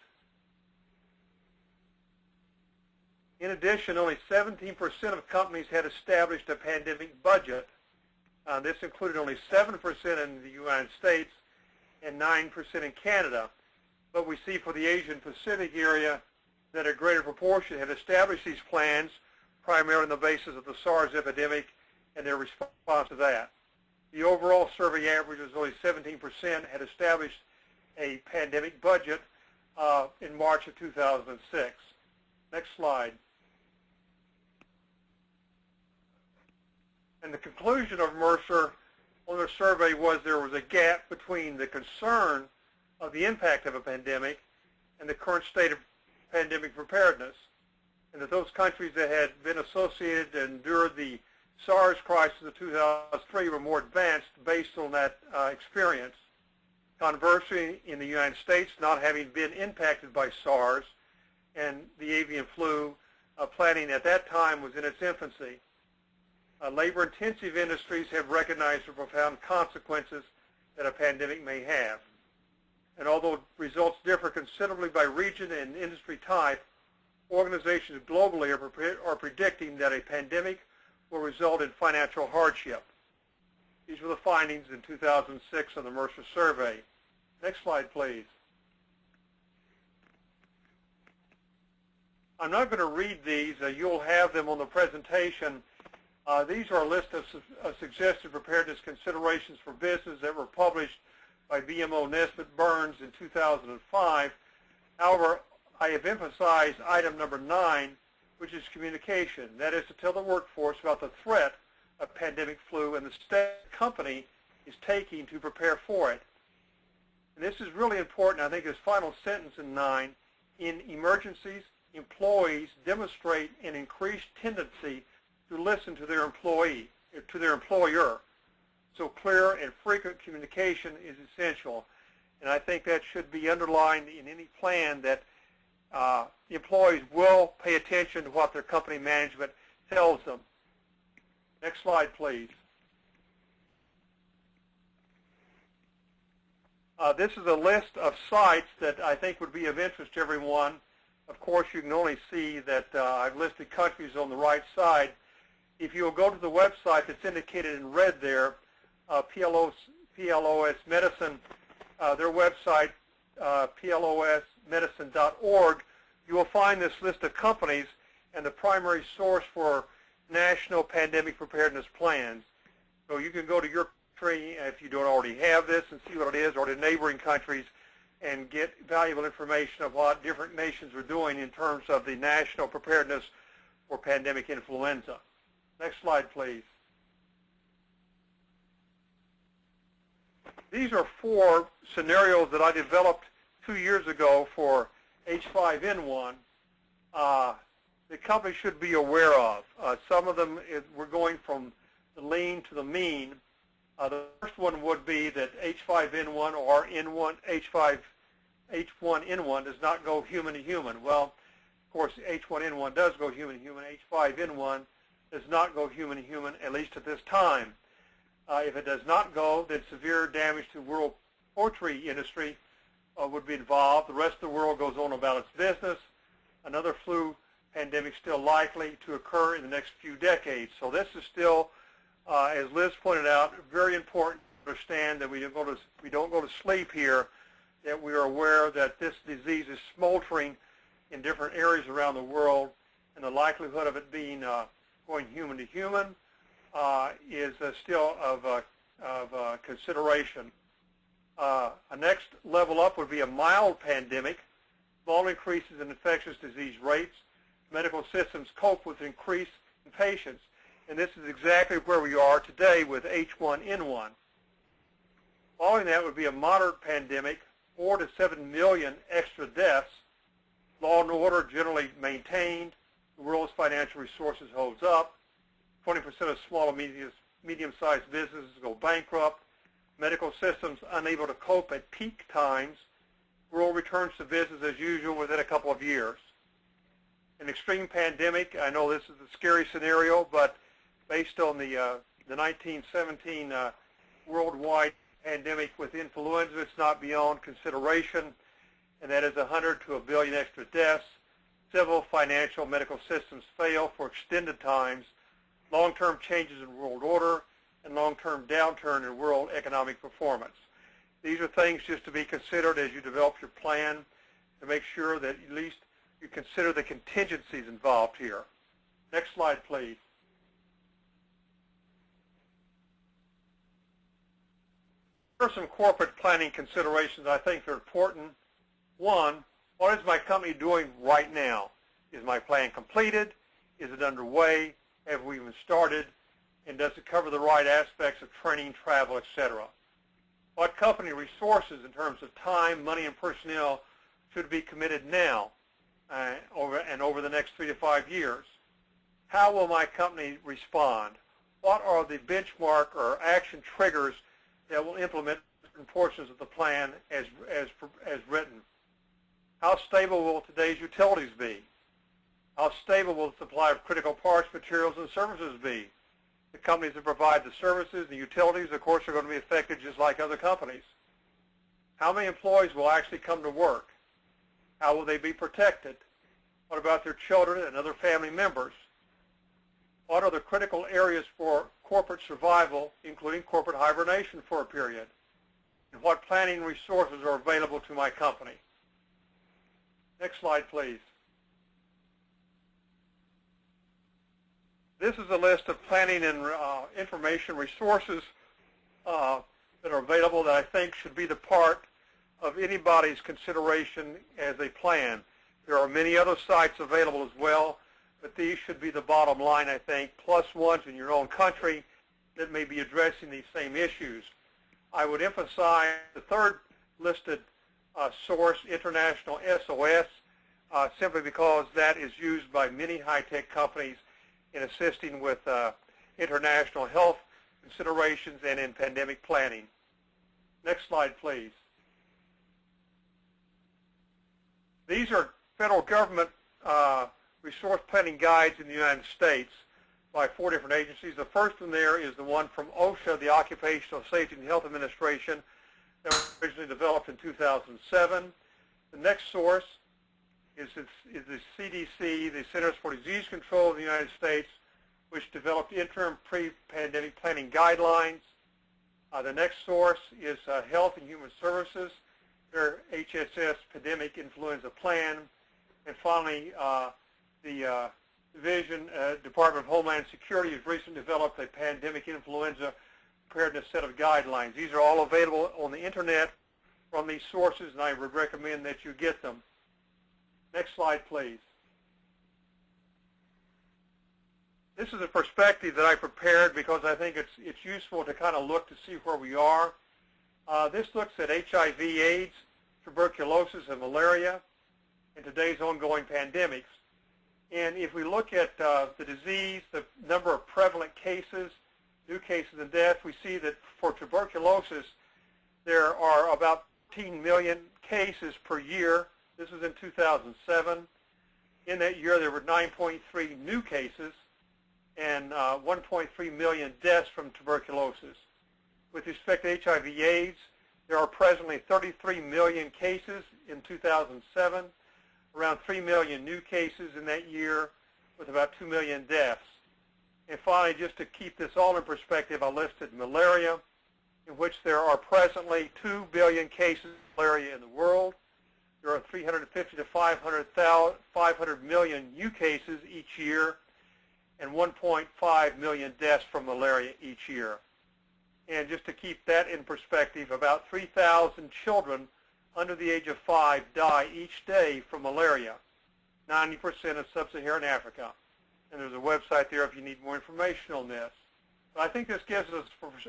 In addition, only 17% of companies had established a pandemic budget. This included only 7% in the United States and 9% in Canada. But we see for the Asian Pacific area that a greater proportion had established these plans, primarily on the basis of the SARS epidemic and their response to that. The overall survey average was only 17% had established a pandemic budget in March of 2006. Next slide. And the conclusion of Mercer on their survey was there was a gap between the concern of the impact of a pandemic and the current state of pandemic preparedness, and that those countries that had been associated and endured the SARS crisis of 2003 were more advanced based on that experience. Conversely, in the United States, not having been impacted by SARS and the avian flu, planning at that time was in its infancy. Labor-intensive industries have recognized the profound consequences that a pandemic may have. And although results differ considerably by region and industry type, organizations globally are predicting that a pandemic will result in financial hardship. These were the findings in 2006 of the Mercer survey. Next slide, please. I'm not going to read these. You'll have them on the presentation. These are a list of suggested preparedness considerations for business that were published by BMO Nesbitt Burns in 2005. However, I have emphasized item number 9, which is communication. That is to tell the workforce about the threat of pandemic flu and the steps the company is taking to prepare for it. And this is really important. I think this final sentence in 9, in emergencies, employees demonstrate an increased tendency to listen to their employer. So clear and frequent communication is essential. And I think that should be underlined in any plan that the employees will pay attention to what their company management tells them. Next slide, please. This is a list of sites that I think would be of interest to everyone. Of course, you can only see that I've listed countries on the right side. If you'll go to the website that's indicated in red there, PLOS Medicine, their website, plosmedicine.org, you will find this list of companies and the primary source for national pandemic preparedness plans. So you can go to your country, if you don't already have this, and see what it is, or to neighboring countries, and get valuable information of what different nations are doing in terms of the national preparedness for pandemic influenza. Next slide, please. These are 4 scenarios that I developed 2 years ago for H5N1 the company should be aware of. Some of them, we're going from the lean to the mean. The first one would be that H5N1 or H1N1 does not go human to human. Well, of course, H1N1 does go human to human. H5N1 does not go human to human, at least at this time. If it does not go, then severe damage to world poultry industry would be involved. The rest of the world goes on about its business. Another flu pandemic still likely to occur in the next few decades. So this is still, as Liz pointed out, very important to understand that we don't go to sleep here, that we are aware that this disease is smoldering in different areas around the world, and the likelihood of it being going human to human is still of consideration. A next level up would be a mild pandemic. Small increases in infectious disease rates. Medical systems cope with increase in patients. And this is exactly where we are today with H1N1. Following that would be a moderate pandemic, 4 to 7 million extra deaths. Law and order generally maintained. The world's financial resources holds up. 20% of small and medium-sized businesses go bankrupt. Medical systems unable to cope at peak times. World returns to business as usual within a couple of years. An extreme pandemic, I know this is a scary scenario, but based on the 1917 worldwide pandemic with influenza, it's not beyond consideration, and that is 100 to 1 billion extra deaths. Civil, financial, medical systems fail for extended times. Long-term changes in world order, and long-term downturn in world economic performance. These are things just to be considered as you develop your plan to make sure that at least you consider the contingencies involved here. Next slide, please. Here are some corporate planning considerations I think are important. One, what is my company doing right now? Is my plan completed? Is it underway? Have we even started? And does it cover the right aspects of training, travel, etc.? What company resources in terms of time, money, and personnel should be committed now over the next 3 to 5 years? How will my company respond? What are the benchmark or action triggers that will implement certain portions of the plan as written? How stable will today's utilities be? How stable will the supply of critical parts, materials, and services be? The companies that provide the services, the utilities, of course, are going to be affected just like other companies. How many employees will actually come to work? How will they be protected? What about their children and other family members? What are the critical areas for corporate survival, including corporate hibernation for a period? And what planning resources are available to my company? Next slide, please. This is a list of planning and information resources that that are available that I think should be the part of anybody's consideration as they plan. There are many other sites available as well, but these should be the bottom line, I think, plus ones in your own country that may be addressing these same issues. I would emphasize the third listed source, International SOS, simply because that is used by many high-tech companies in assisting with international health considerations and in pandemic planning. Next slide, please. These are federal government resource planning guides in the United States by 4 different agencies. The first one there is the one from OSHA, the Occupational Safety and Health Administration, that was originally developed in 2007. The next source is the CDC, the Centers for Disease Control of the United States, which developed interim pre-pandemic planning guidelines. The next source is Health and Human Services, their HHS Pandemic Influenza Plan. And finally, the Department of Homeland Security has recently developed a pandemic influenza preparedness set of guidelines. These are all available on the internet from these sources, and I would recommend that you get them. Next slide, please. This is a perspective that I prepared because I think it's useful to kind of look to see where we are. This looks at HIV/AIDS, tuberculosis, and malaria in today's ongoing pandemics. And if we look at the disease, the number of prevalent cases, new cases and deaths, we see that for tuberculosis, there are about 15 million cases per year. This is in 2007. In that year, there were 9.3 new cases and 1.3 million deaths from tuberculosis. With respect to HIV/AIDS, there are presently 33 million cases in 2007, around 3 million new cases in that year, with about 2 million deaths. And finally, just to keep this all in perspective, I listed malaria, in which there are presently 2 billion cases of malaria in the world. There are 350 to 500 million new cases each year, and 1.5 million deaths from malaria each year. And just to keep that in perspective, about 3,000 children under the age of 5 die each day from malaria, 90% of sub-Saharan Africa. And there's a website there if you need more information on this. But I think this gives us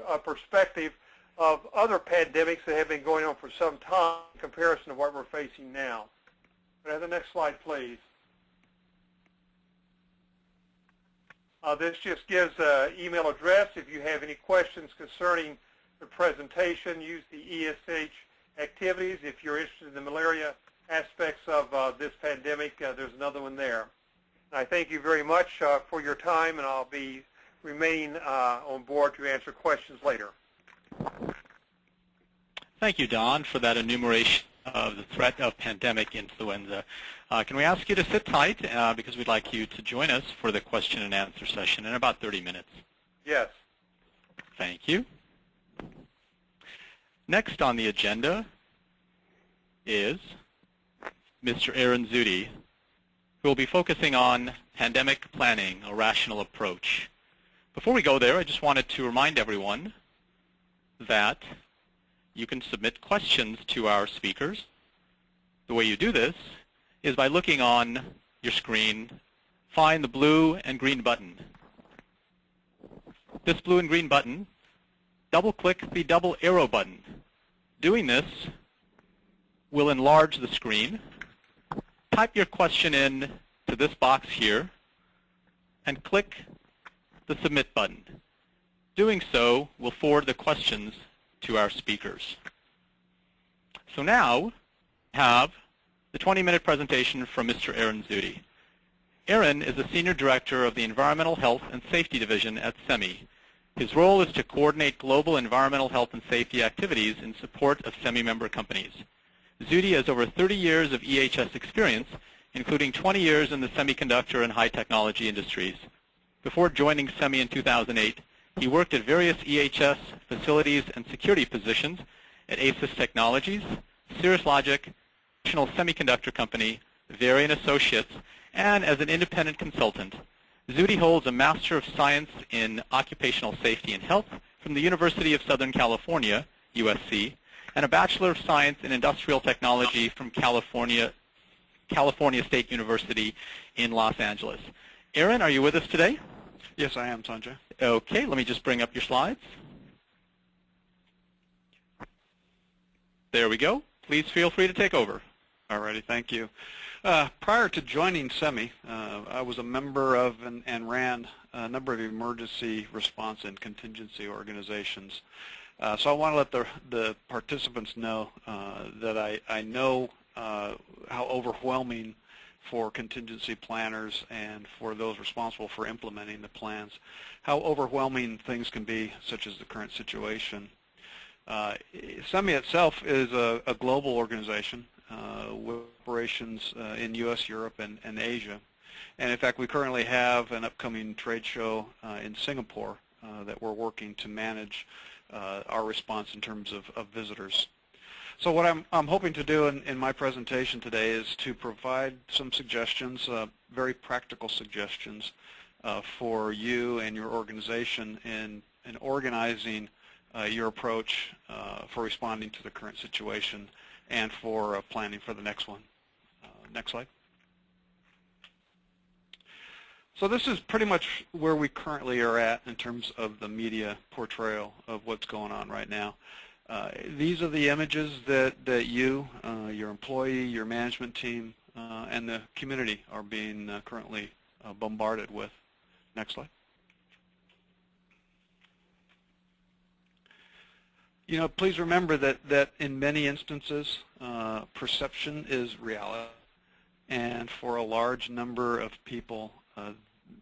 a perspective of other pandemics that have been going on for some time in comparison to what we're facing now. Can I have the next slide, please? This just gives an email address. If you have any questions concerning the presentation, use the ESH activities. If you're interested in the malaria aspects of this pandemic, there's another one there. And I thank you very much for your time, and I'll be remaining on board to answer questions later. Thank you, Don, for that enumeration of the threat of pandemic influenza. Can we ask you to sit tight because we'd like you to join us for the question and answer session in about 30 minutes. Yes. Thank you. Next on the agenda is Mr. Aaron Zutti, who will be focusing on pandemic planning, a rational approach. Before we go there, I just wanted to remind everyone that you can submit questions to our speakers. The way you do this is by looking on your screen, find the blue and green button. This blue and green button, double-click the double arrow button. Doing this will enlarge the screen. Type your question in to this box here and click the submit button. Doing so will forward the questions to our speakers. So now we have the 20-minute presentation from Mr. Aaron Zutti. Aaron is the Senior Director of the Environmental Health and Safety Division at SEMI. His role is to coordinate global environmental health and safety activities in support of SEMI member companies. Zutti has over 30 years of EHS experience, including 20 years in the semiconductor and high technology industries. Before joining SEMI in 2008, he worked at various EHS facilities and security positions at ASUS Technologies, Cirrus Logic, National Semiconductor Company, Varian Associates, and as an independent consultant. Zutti holds a Master of Science in Occupational Safety and Health from the University of Southern California, USC, and a Bachelor of Science in Industrial Technology from California State University in Los Angeles. Aaron, are you with us today? Yes, I am, Sanjay. Okay, let me just bring up your slides. There we go. Please feel free to take over. Alrighty, thank you. Prior to joining SEMI, I was a member of and ran a number of emergency response and contingency organizations. So I want to let the participants know that I know how overwhelming for contingency planners and for those responsible for implementing the plans, how overwhelming things can be, such as the current situation. SEMI itself is a global organization with operations in U.S., Europe, and Asia. And in fact, we currently have an upcoming trade show in Singapore that we're working to manage our response in terms of visitors. So what I'm hoping to do in my presentation today is to provide some suggestions, very practical suggestions for you and your organization in organizing your approach for responding to the current situation and for planning for the next one. Next slide. So this is pretty much where we currently are at in terms of the media portrayal of what's going on right now. These are the images that you, your employee, your management team, and the community are being currently bombarded with. Next slide. You know, please remember that in many instances, perception is reality. And for a large number of people,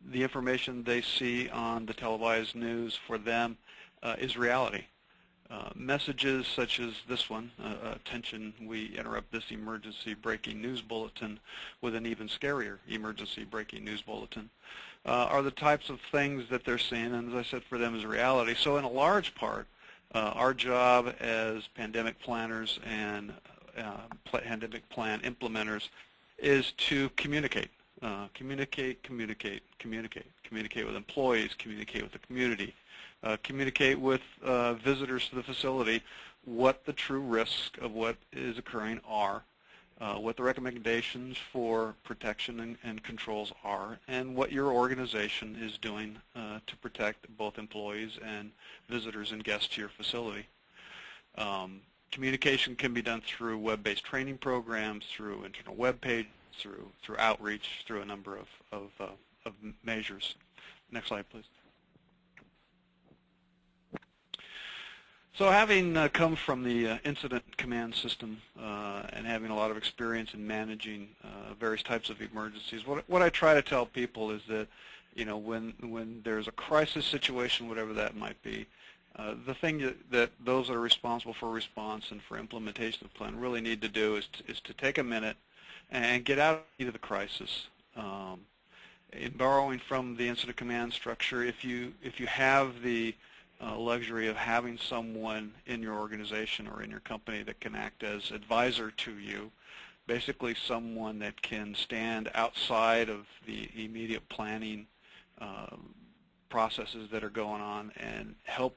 the information they see on the televised news for them is reality. Messages such as this one, attention, we interrupt this emergency breaking news bulletin with an even scarier emergency breaking news bulletin, are the types of things that they're seeing, and as I said, for them is reality. So in a large part, our job as pandemic planners and pandemic plan implementers is to communicate. Communicate with employees, communicate with the community, communicate with visitors to the facility what the true risks of what is occurring are, what the recommendations for protection and controls are, and what your organization is doing to protect both employees and visitors and guests to your facility. Communication can be done through web-based training programs, through internal web pages, through outreach, through a number of measures. Next slide, please. So having come from the incident command system and having a lot of experience in managing various types of emergencies, what I try to tell people is that, you know, when there's a crisis situation, whatever that might be, the thing that those that are responsible for response and for implementation of the plan really need to do is to take a minute and get out of the crisis. In borrowing from the incident command structure, if you have the luxury of having someone in your organization or in your company that can act as advisor to you, basically someone that can stand outside of the immediate planning processes that are going on and help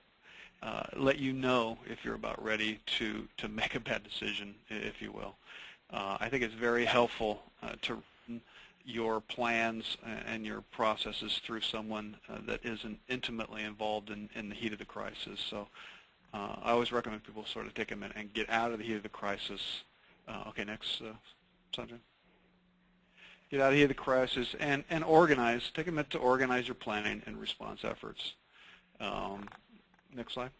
let you know if you're about ready to make a bad decision, if you will. I think it's very helpful to run your plans and your processes through someone that isn't intimately involved in the heat of the crisis. So I always recommend people sort of take a minute and get out of the heat of the crisis. Okay, next, Sanjay. Get out of the heat of the crisis and organize. Take a minute to organize your planning and response efforts. Next slide.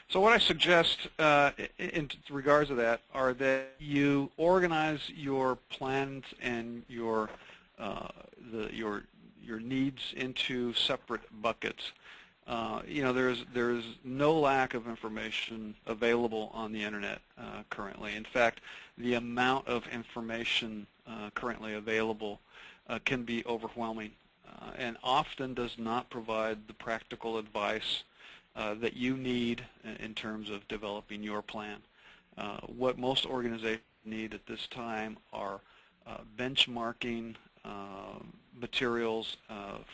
So what I suggest in regards to that are that you organize your plans and your needs into separate buckets. You know, there's no lack of information available on the internet currently. In fact, the amount of information currently available can be overwhelming and often does not provide the practical advice that you need in terms of developing your plan. What most organizations need at this time are benchmarking materials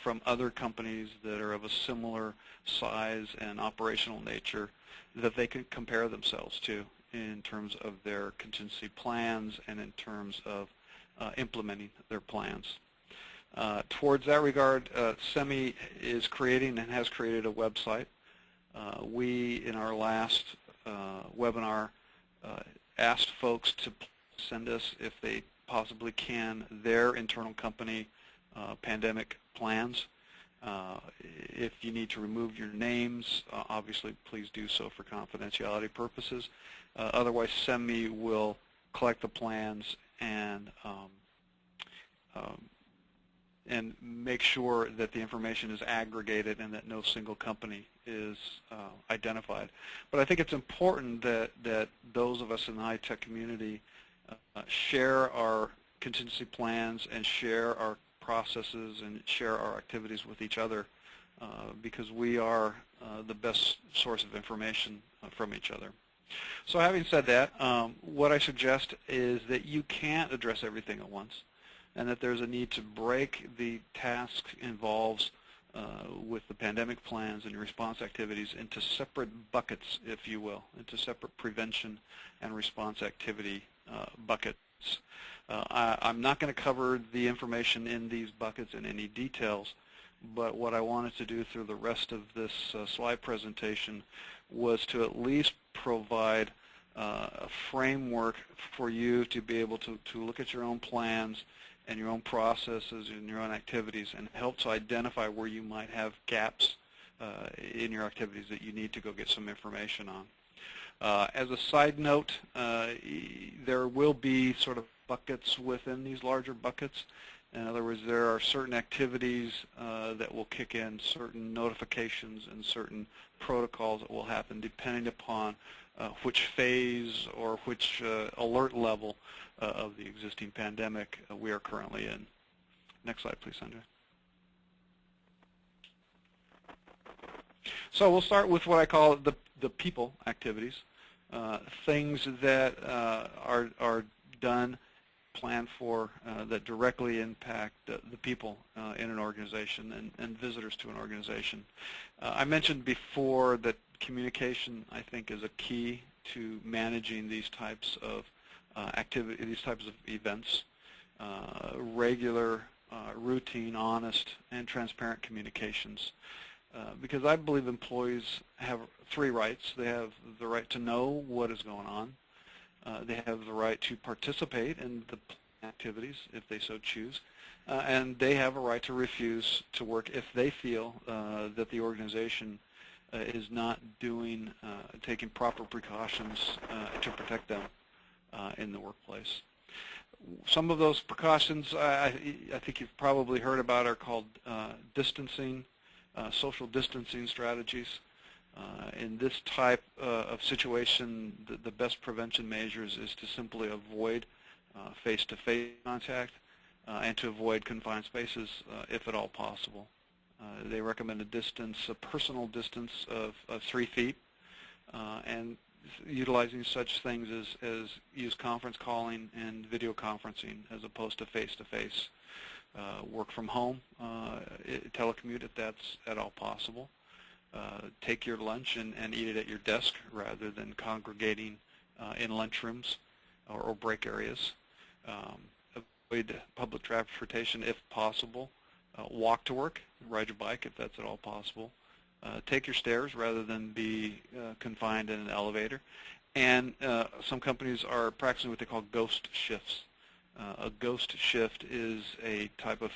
from other companies that are of a similar size and operational nature that they can compare themselves to in terms of their contingency plans and in terms of implementing their plans. Towards that regard, SEMI is creating and has created a website. We, in our last webinar, asked folks to send us, if they possibly can, their internal company pandemic plans. If you need to remove your names, obviously please do so for confidentiality purposes. Otherwise, SEMI will collect the plans and make sure that the information is aggregated and that no single company is identified. But I think it's important that those of us in the high-tech community share our contingency plans and share our processes and share our activities with each other because we are the best source of information from each other. So having said that, what I suggest is that you can't address everything at once, and that there's a need to break the tasks involved with the pandemic plans and your response activities into separate buckets, if you will, into separate prevention and response activity buckets. I'm not going to cover the information in these buckets in any details, but what I wanted to do through the rest of this slide presentation was to at least provide a framework for you to be able to look at your own plans and your own processes and your own activities and help to identify where you might have gaps in your activities that you need to go get some information on. As a side note, there will be sort of buckets within these larger buckets. In other words, there are certain activities that will kick in, certain notifications and certain protocols that will happen depending upon which phase or which alert level of the existing pandemic we are currently in. Next slide, please, Sanjay. So we'll start with what I call the people activities, things that are done, planned for, that directly impact the people in an organization and visitors to an organization. I mentioned before that communication, I think, is a key to managing these types of activity, these types of events. Regular, routine, honest, and transparent communications. Because I believe employees have three rights. They have the right to know what is going on. They have the right to participate in the activities if they so choose. And they have a right to refuse to work if they feel that the organization is not taking proper precautions to protect them in the workplace. Some of those precautions I think you've probably heard about are called distancing, social distancing strategies. In this type of situation, the best prevention measures is to simply avoid face-to-face contact and to avoid confined spaces if at all possible. They recommend a personal distance of 3 feet, and utilizing such things as use conference calling and video conferencing as opposed to face-to-face. Work from home, telecommute if that's at all possible. Take your lunch and eat it at your desk rather than congregating in lunchrooms or break areas. Avoid public transportation if possible. Walk to work, ride your bike if that's at all possible. Take your stairs rather than be confined in an elevator. And some companies are practicing what they call ghost shifts. A ghost shift is a type of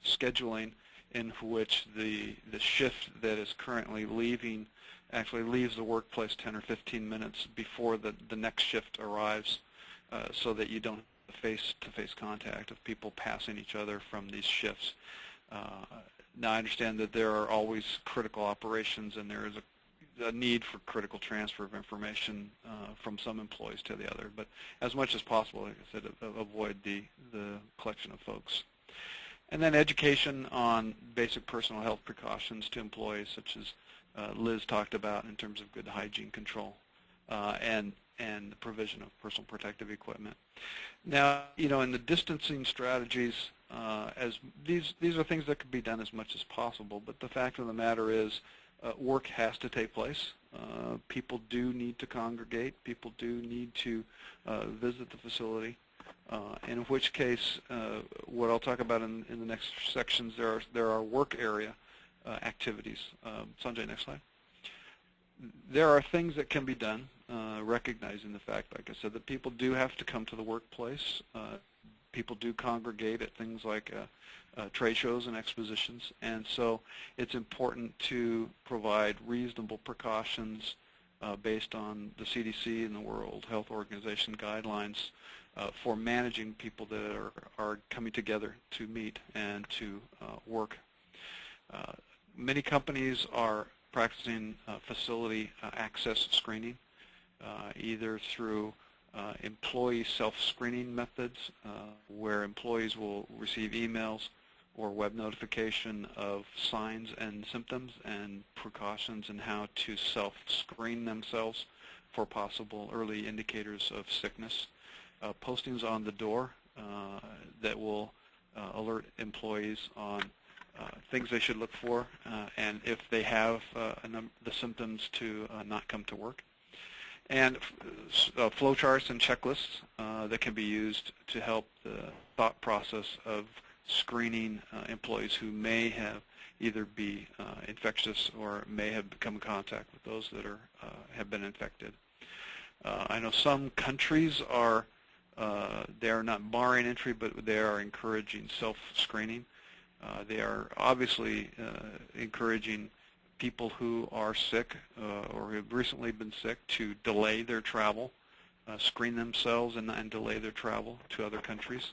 scheduling in which the shift that is currently leaving actually leaves the workplace 10 or 15 minutes before the next shift arrives, so that you don't have face-to-face contact of people passing each other from these shifts. Now I understand that there are always critical operations and there is a need for critical transfer of information from some employees to the other, but as much as possible, like I said, avoid the collection of folks. And then education on basic personal health precautions to employees, such as Liz talked about in terms of good hygiene control and the provision of personal protective equipment. Now, in the distancing strategies, as these are things that could be done as much as possible, but the fact of the matter is work has to take place. People do need to congregate. People do need to visit the facility. And in which case, what I'll talk about in the next sections, there are work area activities. Sanjay, next slide. There are things that can be done, recognizing the fact, like I said, that people do have to come to the workplace. People do congregate at things like trade shows and expositions, and so it's important to provide reasonable precautions based on the CDC and the World Health Organization guidelines for managing people that are coming together to meet and to work. Many companies are practicing facility access screening, either through employee self-screening methods where employees will receive emails or web notification of signs and symptoms and precautions and how to self-screen themselves for possible early indicators of sickness. Postings on the door that will alert employees on things they should look for and if they have the symptoms to not come to work. And flowcharts and checklists that can be used to help the thought process of screening employees who may have either be infectious or may have come in contact with those that have been infected. I know some countries they are not barring entry, but they are encouraging self-screening. They are obviously encouraging people who are sick or have recently been sick to delay their travel, screen themselves and delay their travel to other countries,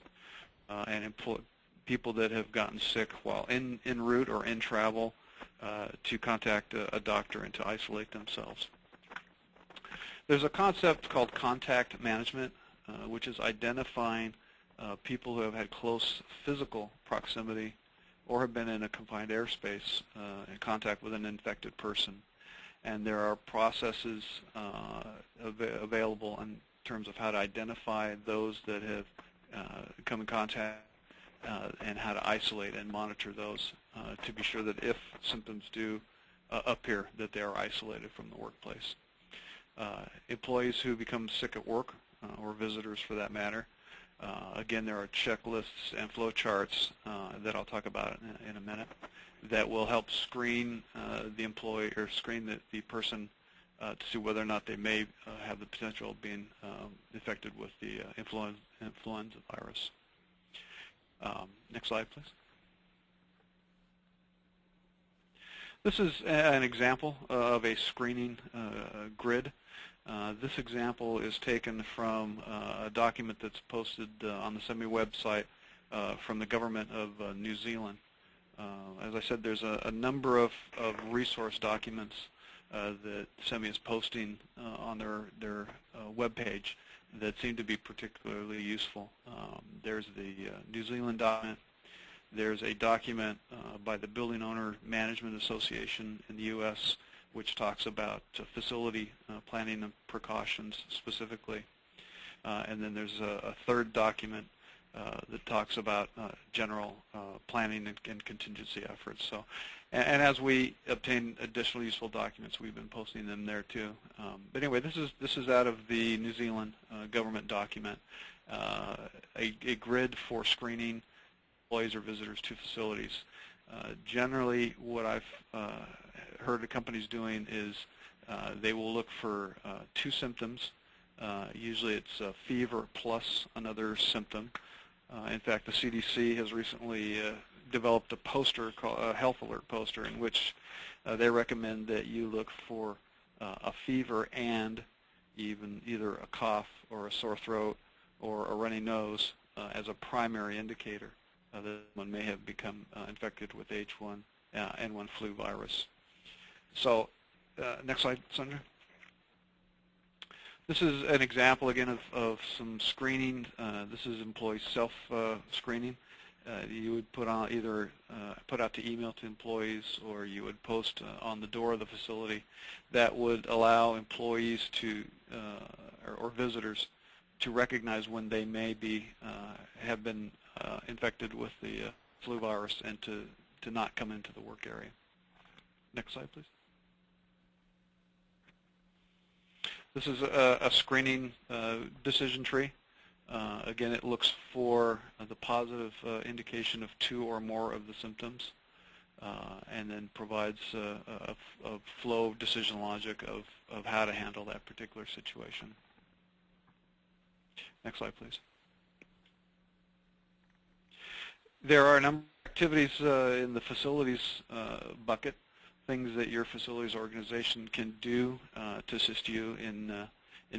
and employ people that have gotten sick while en route or in travel to contact a doctor and to isolate themselves. There's a concept called contact management, which is identifying people who have had close physical proximity or have been in a confined airspace in contact with an infected person. And there are processes available in terms of how to identify those that have come in contact and how to isolate and monitor those to be sure that if symptoms do appear, that they are isolated from the workplace. Employees who become sick at work, or visitors for that matter, again, there are checklists and flowcharts that I'll talk about in a minute that will help screen the employee or screen the person to see whether or not they may have the potential of being infected with the influenza virus. Next slide, please. This is an example of a screening grid. This example is taken from a document that's posted on the SEMI website from the government of New Zealand. As I said, there's a number of resource documents that SEMI is posting on their webpage that seem to be particularly useful. There's the New Zealand document. There's a document by the Building Owner Management Association in the U.S. which talks about facility planning and precautions specifically. And then there's a third document that talks about general planning and contingency efforts. So, and as we obtain additional useful documents, we've been posting them there too. But anyway, this is out of the New Zealand government document, a grid for screening employees or visitors to facilities. Generally, what I've heard the companies doing is they will look for two symptoms. Usually it's a fever plus another symptom. In fact, the CDC has recently developed a poster called a health alert poster in which they recommend that you look for a fever and either a cough or a sore throat or a runny nose as a primary indicator that one may have become infected with H1N1 flu virus. So next slide, Sandra. This is an example again of some screening. This is employee self-screening. You would put on either put out the email to employees, or you would post on the door of the facility that would allow employees to or visitors to recognize when they may be have been infected with the flu virus and to not come into the work area. Next slide, please. This is a screening decision tree. Again, it looks for the positive indication of 2 or more of the symptoms, and then provides a flow decision logic of how to handle that particular situation. Next slide, please. There are a number of activities in the facilities bucket, things that your facilities organization can do to assist you in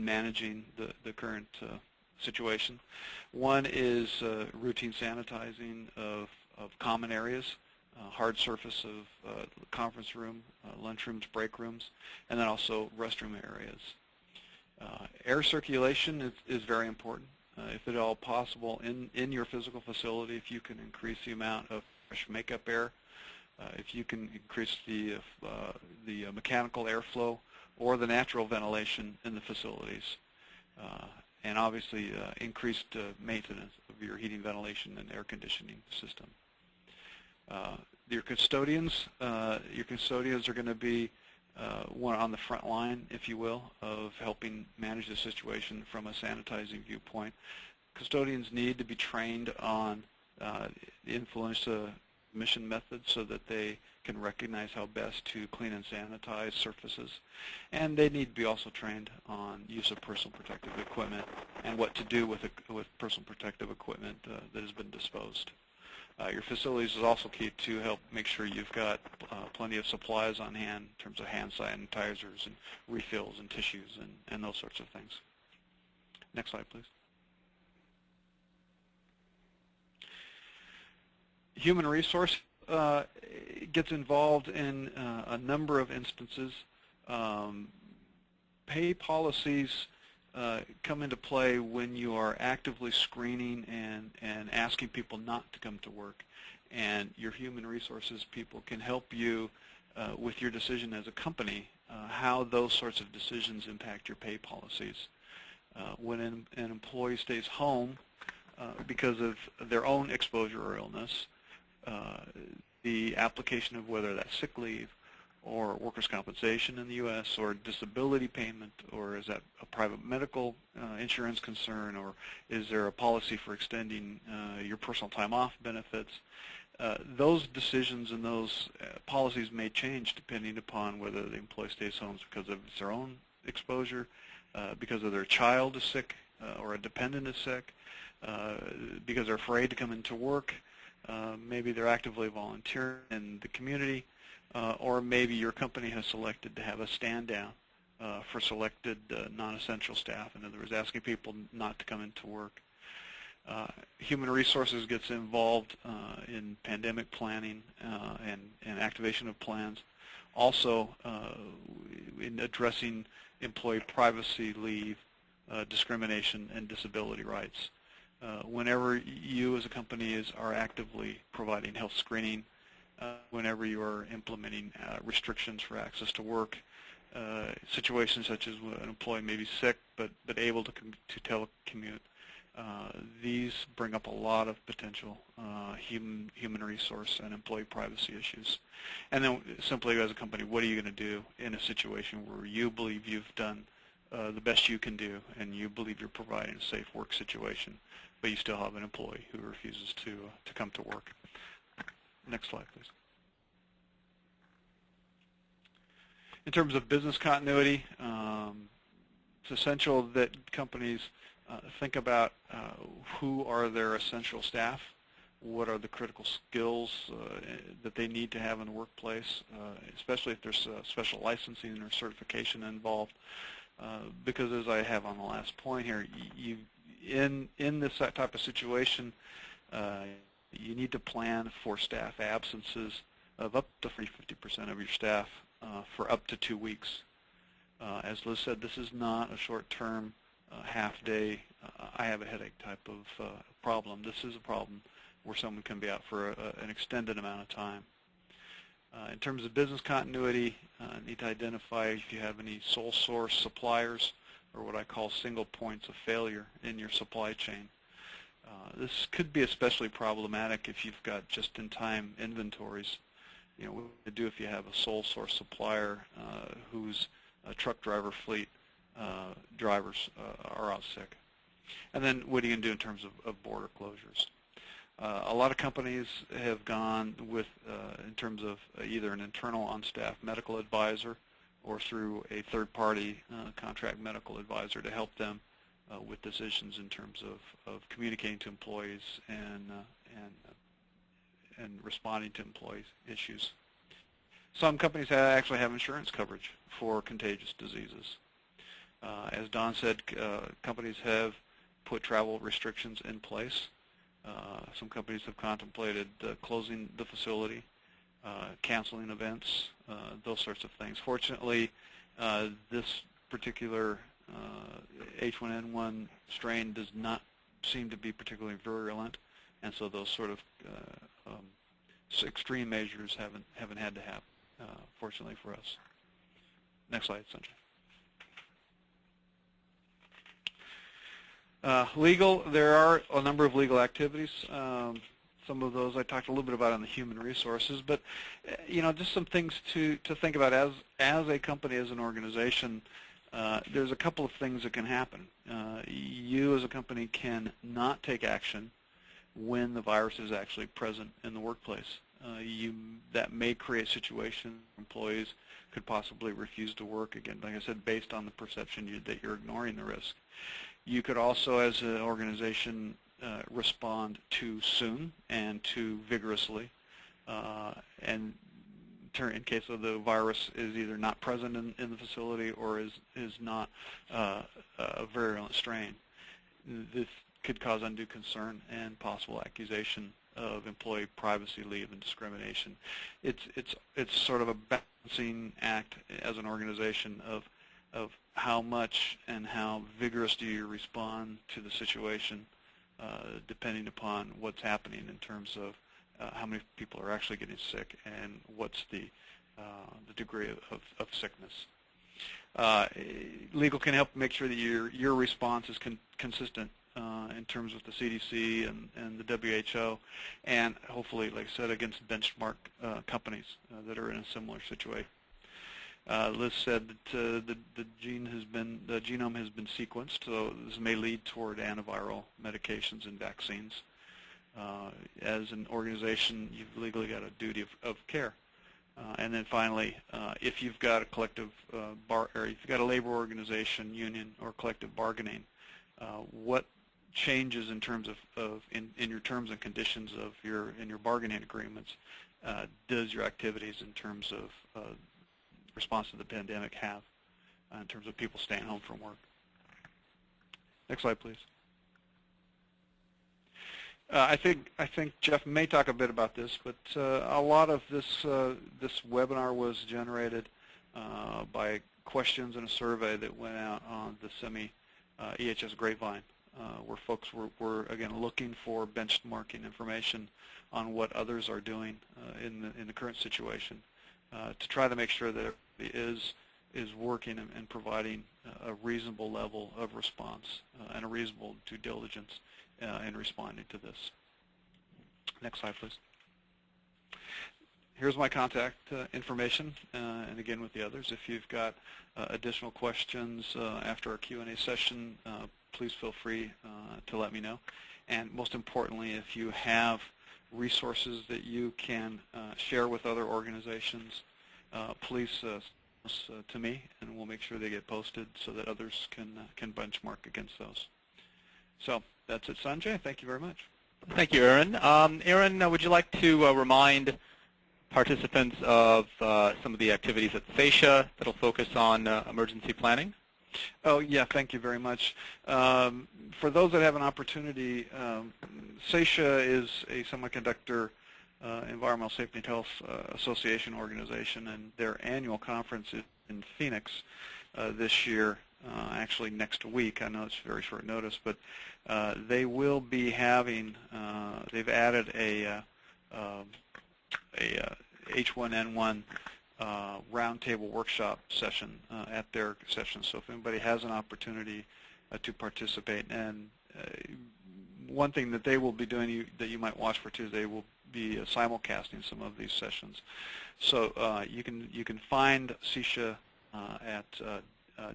managing the current situation. One is routine sanitizing of common areas, hard surface of conference room, lunchrooms, break rooms, and then also restroom areas. Air circulation is very important. If at all possible, in your physical facility, if you can increase the amount of fresh makeup air, if you can increase the mechanical airflow or the natural ventilation in the facilities, and obviously increased maintenance of your heating, ventilation, and air conditioning system. Your custodians are going to be one on the front line, if you will, of helping manage the situation from a sanitizing viewpoint. Custodians need to be trained on the influenza mission methods so that they can recognize how best to clean and sanitize surfaces. And they need to be also trained on use of personal protective equipment and what to do with personal protective equipment that has been disposed. Your facilities is also key to help make sure you've got plenty of supplies on hand in terms of hand sanitizers and refills and tissues and those sorts of things. Next slide, please. Human resource gets involved in a number of instances. Pay policies come into play when you are actively screening and asking people not to come to work. And your human resources people can help you with your decision as a company, how those sorts of decisions impact your pay policies. When an employee stays home because of their own exposure or illness, the application of whether that's sick leave or workers' compensation in the U.S. or disability payment, or is that a private medical insurance concern, or is there a policy for extending your personal time off benefits, those decisions and those policies may change depending upon whether the employee stays home because of their own exposure, because of their child is sick or a dependent is sick, because they're afraid to come into work, maybe they're actively volunteering in the community, or maybe your company has selected to have a stand down for selected non-essential staff. In other words, asking people not to come into work. Human resources gets involved in pandemic planning and activation of plans. Also in addressing employee privacy leave, discrimination, and disability rights. Whenever you as a company are actively providing health screening, whenever you are implementing restrictions for access to work, situations such as an employee may be sick but able to telecommute, these bring up a lot of potential human resource and employee privacy issues. And then simply as a company, what are you going to do in a situation where you believe you've done the best you can do and you believe you're providing a safe work situation, but you still have an employee who refuses to come to work? Next slide, please. In terms of business continuity, it's essential that companies think about who are their essential staff, what are the critical skills that they need to have in the workplace, especially if there's special licensing or certification involved. Because as I have on the last point here, in this type of situation, you need to plan for staff absences of up to 50% of your staff for up to 2 weeks. As Liz said, this is not a short-term, half-day, I have a headache type of problem. This is a problem where someone can be out for an extended amount of time. In terms of business continuity, need to identify if you have any sole source suppliers or what I call single points of failure in your supply chain. This could be especially problematic if you've got just-in-time inventories. You know, what to do if you have a sole source supplier whose truck driver fleet drivers are out sick. And then what are you going to do in terms of border closures? A lot of companies have gone with, in terms of either an internal on-staff medical advisor or through a third-party contract medical advisor to help them with decisions in terms of communicating to employees and responding to employees' issues. Some companies actually have insurance coverage for contagious diseases. As Don said, companies have put travel restrictions in place. Some companies have contemplated closing the facility, canceling events, those sorts of things. Fortunately, this particular H1N1 strain does not seem to be particularly virulent, and so those sort of extreme measures haven't had to happen, fortunately for us. Next slide, Sanjay. Legal, there are a number of legal activities. Some of those I talked a little bit about on the human resources, but you know, just some things to think about as a company, as an organization. There's a couple of things that can happen. You as a company can not take action when the virus is actually present in the workplace. That may create situations where employees could possibly refuse to work, again, like I said, based on the perception that you're ignoring the risk. You could also, as an organization, respond too soon and too vigorously, and in case of the virus is either not present in the facility or is not a virulent strain. This could cause undue concern and possible accusation of employee privacy, leave, and discrimination. It's sort of a balancing act as an organization of how much and how vigorous do you respond to the situation, depending upon what's happening in terms of how many people are actually getting sick and what's the degree of sickness. Legal can help make sure that your response is consistent in terms of the CDC and the WHO, and hopefully, like I said, against benchmark companies that are in a similar situation. Liz said that the genome has been sequenced, so this may lead toward antiviral medications and vaccines. As an organization, you've legally got a duty of care. And then finally, if you've got a collective or if you've got a labor organization, union, or collective bargaining, what changes in terms of in your terms and conditions of your bargaining agreements does your activities in terms of response to the pandemic have in terms of people staying home from work? Next slide, please. I think Jeff may talk a bit about this, but a lot of this webinar was generated by questions in a survey that went out on the SEMI EHS Grapevine, where folks were again looking for benchmarking information on what others are doing in the current situation, to try to make sure that everybody is working and providing a reasonable level of response and a reasonable due diligence in responding to this. Next slide, please. Here's my contact information, and again with the others. If you've got additional questions after our Q&A session, please feel free to let me know. And most importantly, if you have resources that you can share with other organizations, please to me, and we'll make sure they get posted so that others can benchmark against those. So that's it, Sanjay. Thank you very much. Thank you, Aaron. Aaron, would you like to remind participants of some of the activities at SEISA that will focus on emergency planning? Oh, yeah, thank you very much. For those that have an opportunity, SEISA is a semiconductor Environmental Safety and Health Association organization, and their annual conference is in Phoenix this year, actually next week. I know it's very short notice, but they will be having, they've added a H1N1 roundtable workshop session at their session. So if anybody has an opportunity to participate, and one thing that they will be doing that you might watch for too, they will be simulcasting some of these sessions. So you can find CISHA at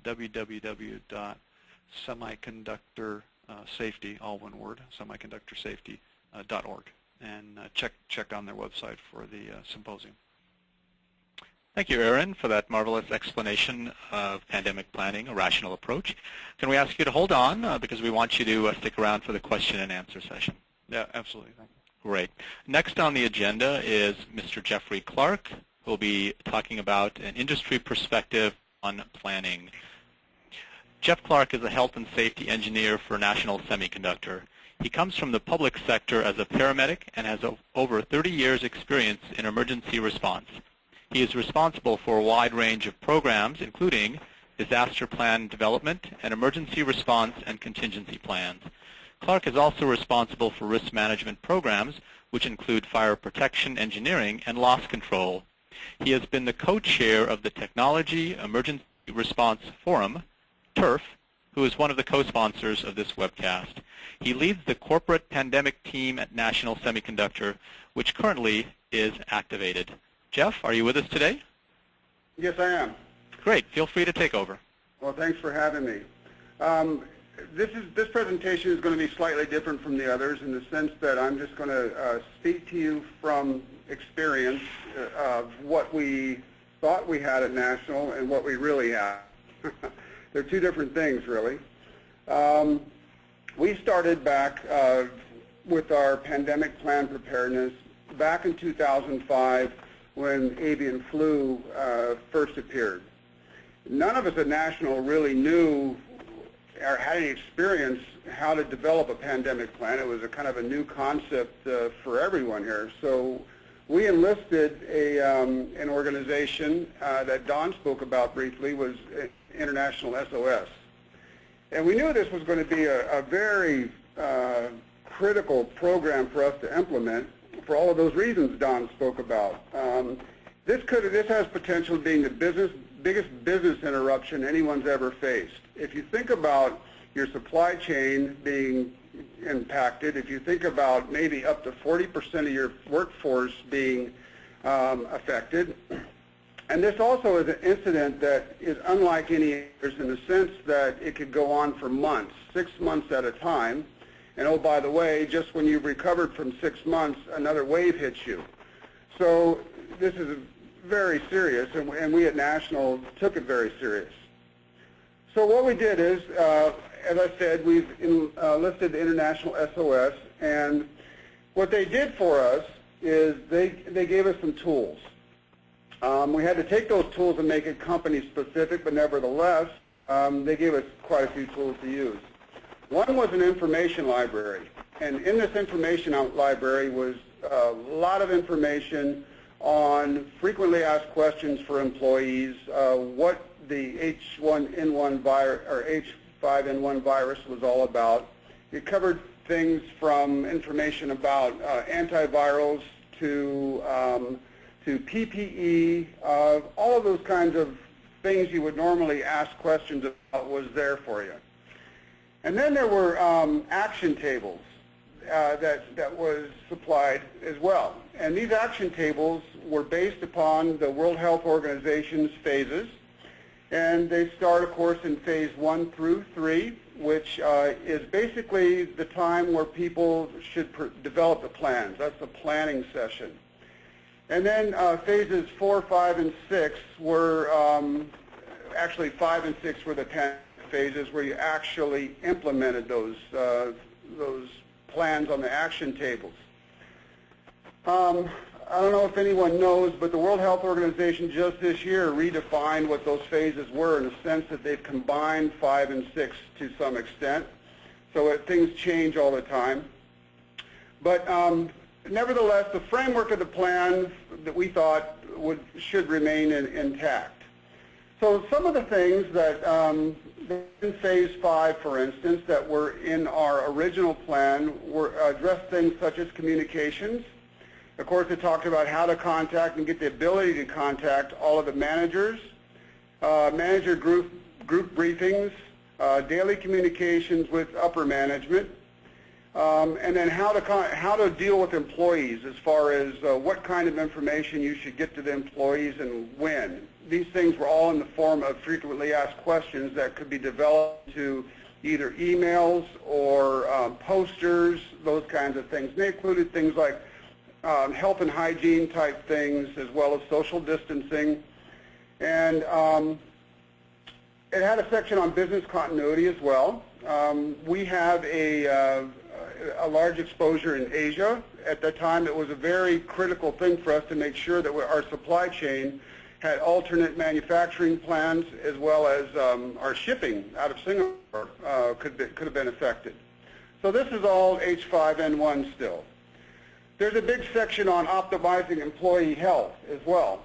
www.semiconductorsafety, all one word, semiconductorsafety.org, and check on their website for the symposium. Thank you, Aaron, for that marvelous explanation of pandemic planning, a rational approach. Can we ask you to hold on because we want you to stick around for the question and answer session? Yeah, absolutely. Thank you. Great. Next on the agenda is Mr. Jeffrey Clark, who will be talking about an industry perspective on planning. Jeff Clark is a health and safety engineer for National Semiconductor. He comes from the public sector as a paramedic and has over 30 years experience in emergency response. He is responsible for a wide range of programs, including disaster plan development and emergency response and contingency plans. Clark is also responsible for risk management programs, which include fire protection engineering and loss control. He has been the co-chair of the Technology Emergency Response Forum, TERF, who is one of the co-sponsors of this webcast. He leads the corporate pandemic team at National Semiconductor, which currently is activated. Jeff, are you with us today? Yes, I am. Great. Feel free to take over. Well, thanks for having me. This presentation is going to be slightly different from the others in the sense that I'm just going to speak to you from experience of what we thought we had at National and what we really have. They're two different things, really. We started back with our pandemic plan preparedness back in 2005 when avian flu first appeared. None of us at National really knew or had any experience how to develop a pandemic plan. It was a kind of a new concept for everyone here. So we enlisted an organization that Don spoke about briefly, was International SOS. And we knew this was going to be a very critical program for us to implement for all of those reasons Don spoke about. This has potential of being the biggest business interruption anyone's ever faced. If you think about your supply chain being impacted, if you think about maybe up to 40% of your workforce being affected, and this also is an incident that is unlike any others in the sense that it could go on for months, 6 months at a time. And oh, by the way, just when you've recovered from 6 months, another wave hits you. So this is very serious, and we at National took it very serious. So what we did is, as I said, we've enlisted the International SOS, and what they did for us is they gave us some tools. We had to take those tools and make it company-specific, but nevertheless, they gave us quite a few tools to use. One was an information library, and in this information library was a lot of information on frequently asked questions for employees, what the H1N1 virus or H5N1 virus was all about. It covered things from information about antivirals to PPE, all of those kinds of things you would normally ask questions about was there for you. And then there were action tables that was supplied as well. And these action tables were based upon the World Health Organization's phases. And they start, of course, in phase 1 through 3, which is basically the time where people should develop the plans. That's the planning session. And then phases 4, 5, and 6 were, actually 5 and 6 were the phases where you actually implemented those plans on the action tables. I don't know if anyone knows, but the World Health Organization just this year redefined what those phases were in the sense that they've combined 5 and 6 to some extent. So things change all the time. But nevertheless, the framework of the plan that we thought should remain intact. So some of the things that in phase 5, for instance, that were in our original plan were addressed things such as communications. Of course, it talks about how to contact and get the ability to contact all of the managers, manager group briefings, daily communications with upper management, and then how to deal with employees as far as what kind of information you should get to the employees and when. These things were all in the form of frequently asked questions that could be developed to either emails or posters, those kinds of things. And they included things like health and hygiene type things, as well as social distancing. And it had a section on business continuity as well. We have a large exposure in Asia. At that time, it was a very critical thing for us to make sure that our supply chain had alternate manufacturing plans, as well as our shipping out of Singapore could have been affected. So this is all H5N1 still. There's a big section on optimizing employee health as well.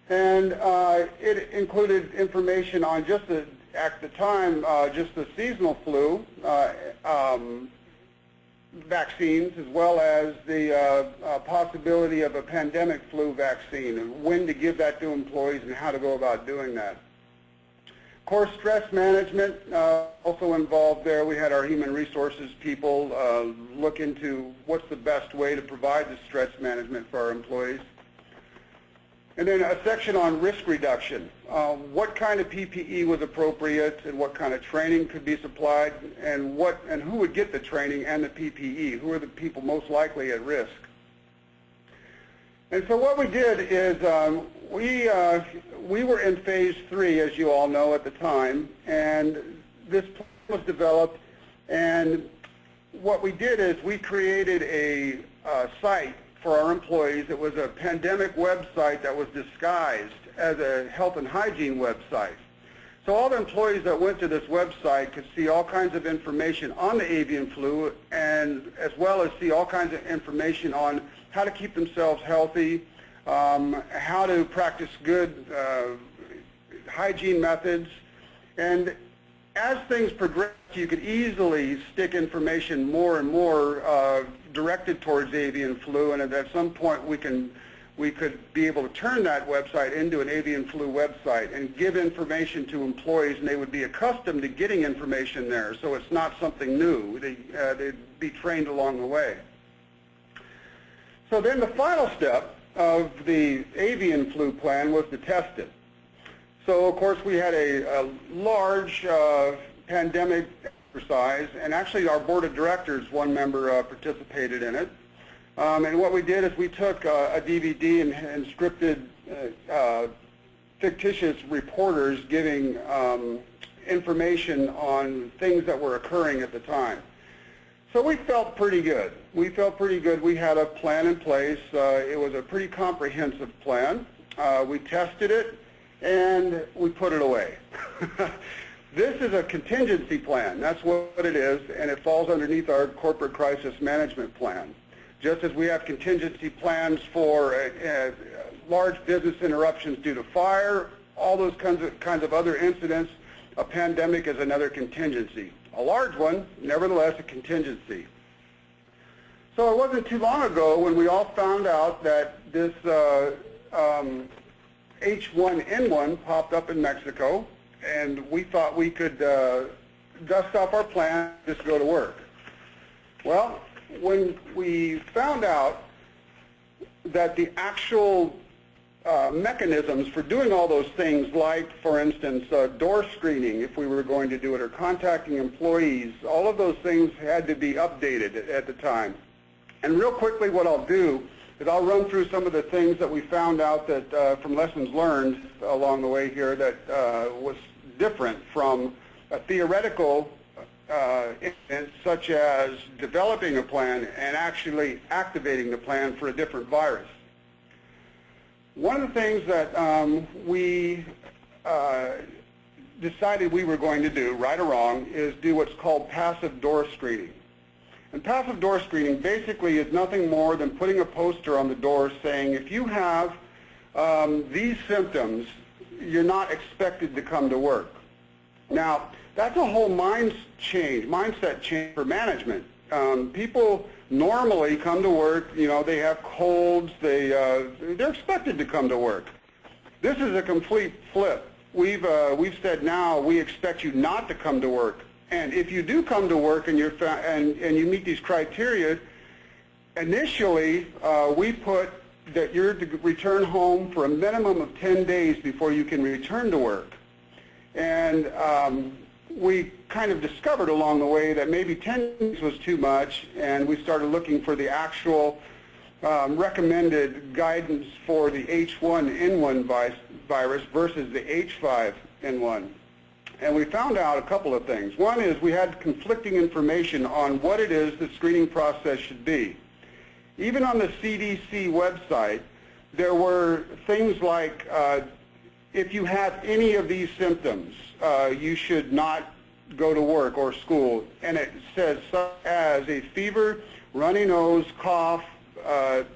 And it included information on just at the time, just the seasonal flu vaccines, as well as the possibility of a pandemic flu vaccine, and when to give that to employees and how to go about doing that. Of course, stress management also involved there. We had our human resources people look into what's the best way to provide the stress management for our employees. And then a section on risk reduction. What kind of PPE was appropriate and what kind of training could be supplied, and who would get the training and the PPE? Who are the people most likely at risk? And so what we did is we were in phase 3, as you all know, at the time, and this plan was developed, and what we did is we created a site for our employees. It was a pandemic website that was disguised as a health and hygiene website. So all the employees that went to this website could see all kinds of information on the avian flu, and as well as see all kinds of information on how to keep themselves healthy, how to practice good hygiene methods. And as things progressed, you could easily stick information more and more directed towards avian flu, and at some point we could be able to turn that website into an avian flu website and give information to employees, and they would be accustomed to getting information there, so it's not something new. They'd be trained along the way. So then the final step of the avian flu plan was to test it. So of course we had a large pandemic exercise, and actually our board of directors, one member participated in it. And what we did is we took a DVD and scripted fictitious reporters giving information on things that were occurring at the time. So we felt pretty good. We felt pretty good. We had a plan in place. It was a pretty comprehensive plan. We tested it, and we put it away. This is a contingency plan. That's what it is, and it falls underneath our corporate crisis management plan. Just as we have contingency plans for large business interruptions due to fire, all those kinds of other incidents, a pandemic is another contingency. A large one, nevertheless a contingency. So it wasn't too long ago when we all found out that this H1N1 popped up in Mexico, and we thought we could dust off our plan and just go to work. Well, when we found out that the actual mechanisms for doing all those things, like, for instance, door screening, if we were going to do it, or contacting employees, all of those things had to be updated at the time. And real quickly what I'll do is I'll run through some of the things that we found out that from lessons learned along the way here that was different from a theoretical incidents such as developing a plan and actually activating the plan for a different virus. One of the things that we decided we were going to do, right or wrong, is do what's called passive door screening. And passive door screening basically is nothing more than putting a poster on the door saying, if you have these symptoms, you're not expected to come to work. Now, that's a whole mindset change for management. People normally come to work, you know, they have colds, they're expected to come to work. This is a complete flip. We've said now we expect you not to come to work. And if you do come to work and you meet these criteria, initially we put that you're to return home for a minimum of 10 days before you can return to work. And we kind of discovered along the way that maybe 10 days was too much, and we started looking for the actual recommended guidance for the H1N1 virus versus the H5N1. And we found out a couple of things. One is we had conflicting information on what it is the screening process should be. Even on the CDC website, there were things like if you have any of these symptoms, you should not go to work or school. And it says such as a fever, runny nose, cough,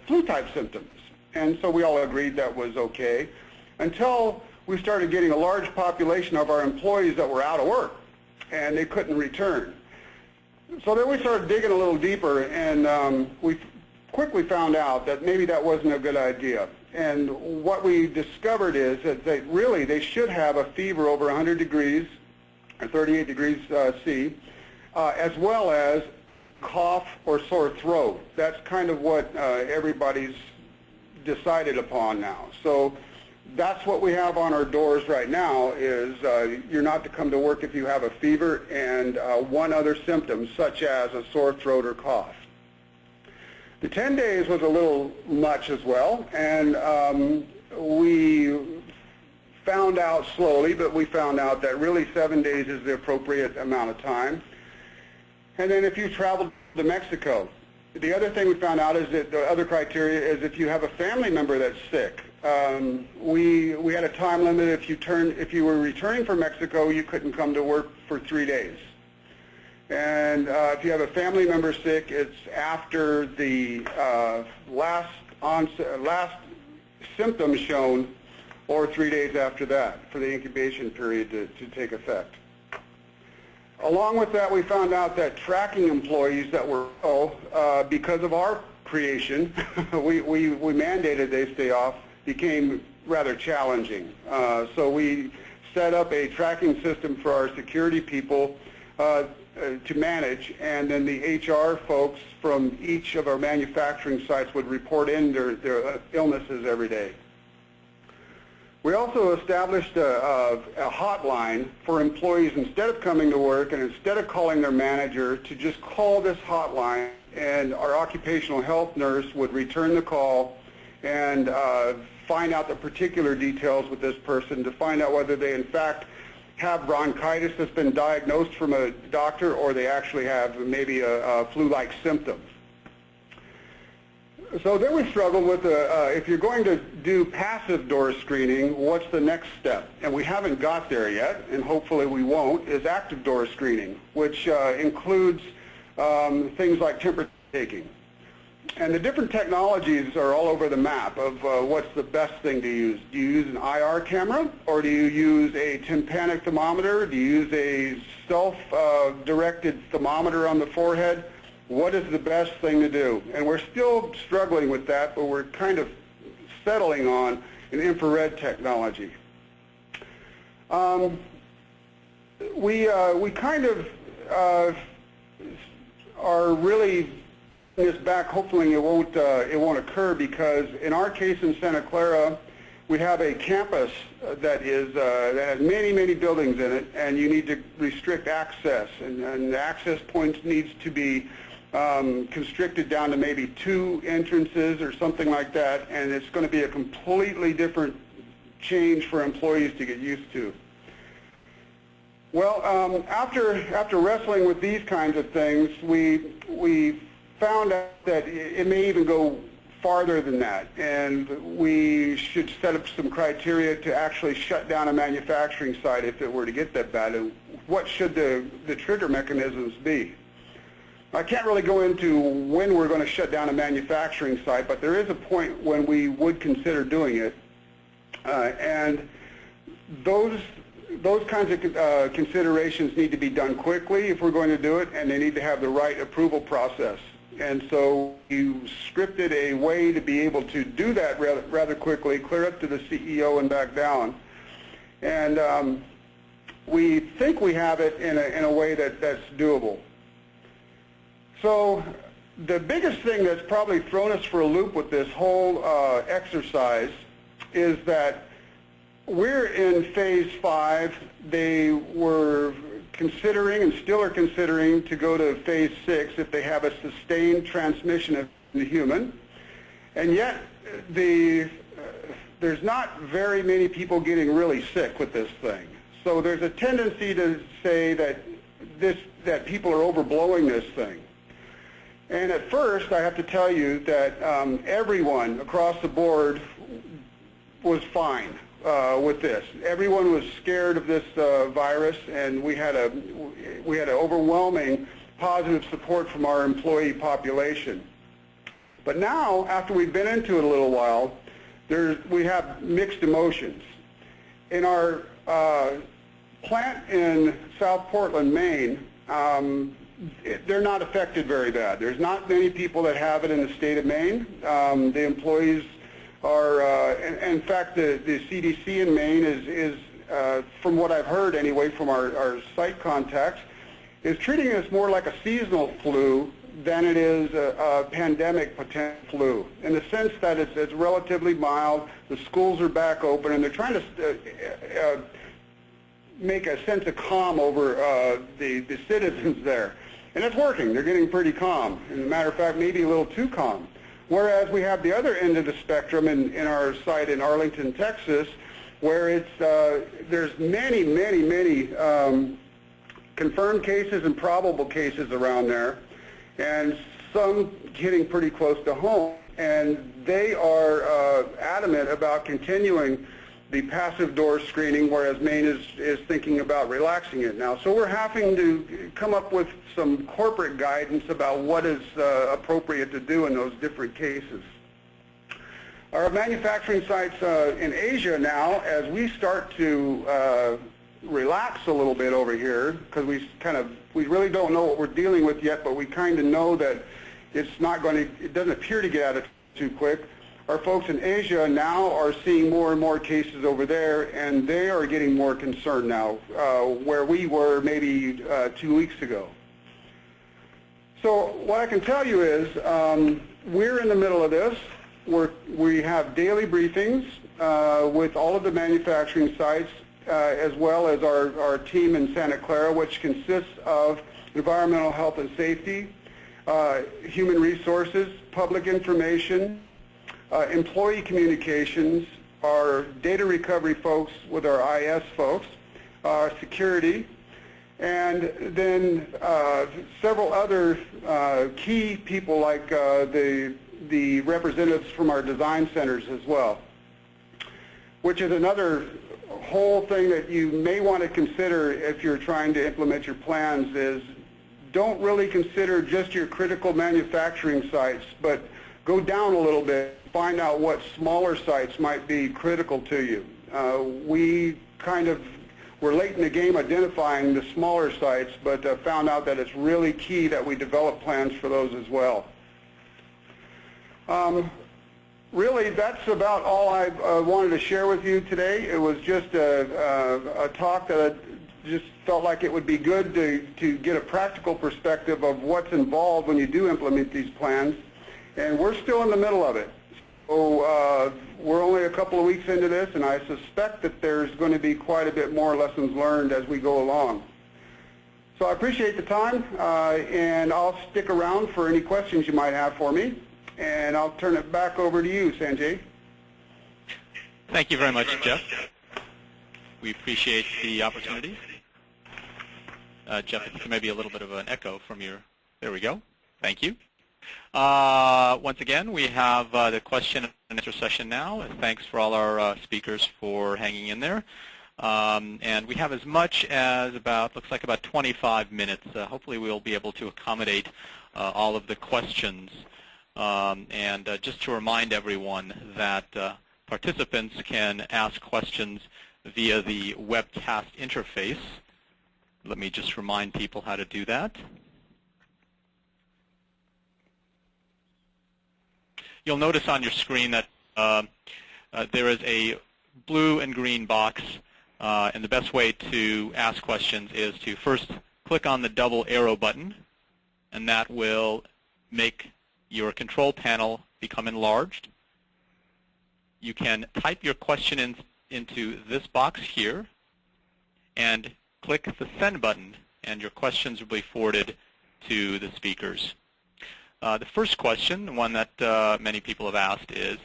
flu-type symptoms. And so we all agreed that was okay until we started getting a large population of our employees that were out of work and they couldn't return. So then we started digging a little deeper, and we quickly found out that maybe that wasn't a good idea. And what we discovered is that they should have a fever over 100 degrees or 38 degrees C, as well as cough or sore throat. That's kind of what everybody's decided upon now. So that's what we have on our doors right now is you're not to come to work if you have a fever and one other symptom, such as a sore throat or cough. The 10 days was a little much as well, and we found out slowly, but we found out that really 7 days is the appropriate amount of time. And then if you traveled to Mexico, the other thing we found out is that the other criteria is if you have a family member that's sick. We had a time limit. If you were returning from Mexico, you couldn't come to work for 3 days. And if you have a family member sick, it's after the last symptom shown, or 3 days after that for the incubation period to take effect. Along with that, we found out that tracking employees that were ill, because of our creation, we mandated they stay off, became rather challenging. So we set up a tracking system for our security people to manage, and then the HR folks from each of our manufacturing sites would report in their illnesses every day. We also established a hotline for employees, instead of coming to work and instead of calling their manager, to just call this hotline, and our occupational health nurse would return the call and find out the particular details with this person to find out whether they in fact have bronchitis that's been diagnosed from a doctor, or they actually have maybe a flu-like symptom. So then we struggled with if you're going to do passive door screening, what's the next step? And we haven't got there yet, and hopefully we won't, is active door screening, which includes things like temperature taking. And the different technologies are all over the map of what's the best thing to use. Do you use an IR camera, or do you use a tympanic thermometer? Do you use a self-directed thermometer on the forehead? What is the best thing to do? And we're still struggling with that, but we're kind of settling on an infrared technology. We kind of are really this back. Hopefully it won't occur, because in our case in Santa Clara, we have a campus that has many buildings in it, and you need to restrict access, and the access points needs to be constricted down to maybe 2 entrances or something like that, and it's going to be a completely different change for employees to get used to. Well, after wrestling with these kinds of things, we found out that it may even go farther than that, and we should set up some criteria to actually shut down a manufacturing site if it were to get that bad. And what should the trigger mechanisms be? I can't really go into when we're going to shut down a manufacturing site, but there is a point when we would consider doing it, and those those kinds of considerations need to be done quickly if we're going to do it, and they need to have the right approval process. And so you scripted a way to be able to do that rather quickly, clear up to the CEO and back down. And we think we have it in a way that's doable. So the biggest thing that's probably thrown us for a loop with this whole exercise is that we're in phase 5. They were considering and still are considering to go to phase 6 if they have a sustained transmission of the human. And yet there's not very many people getting really sick with this thing. So there's a tendency to say that people are overblowing this thing. And at first, I have to tell you that everyone across the board was fine with this. Everyone was scared of this virus, and we had an overwhelming positive support from our employee population. But now, after we've been into it a little while, we have mixed emotions. In our plant in South Portland, Maine, they're not affected very bad. There's not many people that have it in the state of Maine. The employees are, in fact, the CDC in Maine is from what I've heard anyway from our site contacts, is treating this more like a seasonal flu than it is a pandemic potential flu, in the sense that it's relatively mild, the schools are back open, and they're trying to make a sense of calm over the citizens there. And it's working. They're getting pretty calm. As a matter of fact, maybe a little too calm. Whereas we have the other end of the spectrum in our site in Arlington, Texas, where there's many confirmed cases and probable cases around there, and some hitting pretty close to home. And they are adamant about continuing the passive door screening, whereas Maine is thinking about relaxing it now. So we're having to come up with some corporate guidance about what is appropriate to do in those different cases. Our manufacturing sites in Asia now, as we start to relax a little bit over here, because we really don't know what we're dealing with yet, but we kind of know that it doesn't appear to get out of too quick. Our folks in Asia now are seeing more and more cases over there, and they are getting more concerned now, where we were maybe 2 weeks ago. So what I can tell you is we're in the middle of this. We have daily briefings with all of the manufacturing sites, as well as our team in Santa Clara, which consists of environmental health and safety, human resources, public information, employee communications, our data recovery folks with our IS folks, our security, and then several other key people like the representatives from our design centers as well, which is another whole thing that you may want to consider if you're trying to implement your plans. Is don't really consider just your critical manufacturing sites, but go down a little bit, find out what smaller sites might be critical to you. We're late in the game identifying the smaller sites, but found out that it's really key that we develop plans for those as well. Really, that's about all I wanted to share with you today. It was just a talk that I just felt like it would be good to get a practical perspective of what's involved when you do implement these plans. And we're still in the middle of it. So we're only a couple of weeks into this, and I suspect that there's going to be quite a bit more lessons learned as we go along. So I appreciate the time, and I'll stick around for any questions you might have for me. And I'll turn it back over to you, Sanjay. Thank you very much, Jeff. We appreciate the opportunity. Jeff, I think there may be a little bit of an echo from your... There we go. Thank you. Once again, we have the question and answer session now. Thanks for all our speakers for hanging in there. And we have as much as looks like about 25 minutes. Hopefully we'll be able to accommodate all of the questions. And just to remind everyone that participants can ask questions via the Webcast interface. Let me just remind people how to do that. You'll notice on your screen that there is a blue and green box, and the best way to ask questions is to first click on the double arrow button, and that will make your control panel become enlarged. You can type your question into this box here and click the send button, and your questions will be forwarded to the speakers. The first question, one that many people have asked, is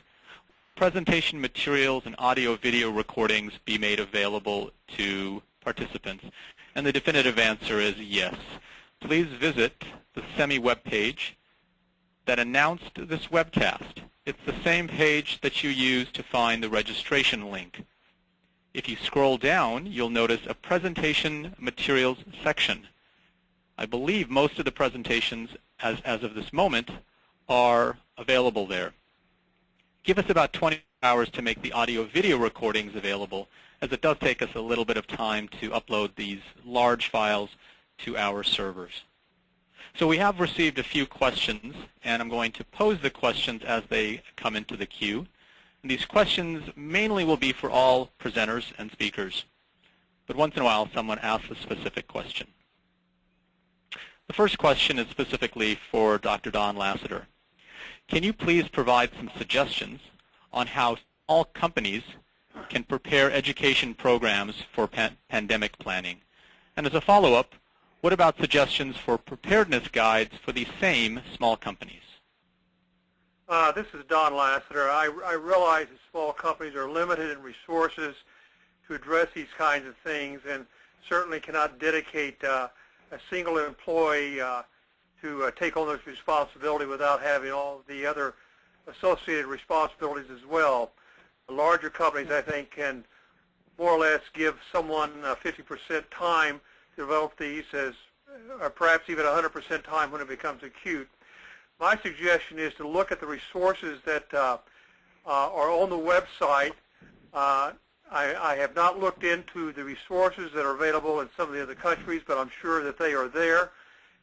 presentation materials and audio-video recordings be made available to participants? And the definitive answer is yes. Please visit the SEMI webpage that announced this webcast. It's the same page that you use to find the registration link. If you scroll down, you'll notice a presentation materials section. I believe most of the presentations, as of this moment, are available there. Give us about 20 hours to make the audio-video recordings available, as it does take us a little bit of time to upload these large files to our servers. So we have received a few questions, and I'm going to pose the questions as they come into the queue. And these questions mainly will be for all presenters and speakers, but once in a while someone asks a specific question. The first question is specifically for Dr. Don Lassiter. Can you please provide some suggestions on how all companies can prepare education programs for pandemic planning? And as a follow-up, what about suggestions for preparedness guides for these same small companies? This is Don Lassiter. I realize that small companies are limited in resources to address these kinds of things, and certainly cannot dedicate a single employee to take on this responsibility without having all the other associated responsibilities as well. The larger companies, I think, can more or less give someone 50% time to develop these, or perhaps even 100% time when it becomes acute. My suggestion is to look at the resources that are on the website. I have not looked into the resources that are available in some of the other countries, but I'm sure that they are there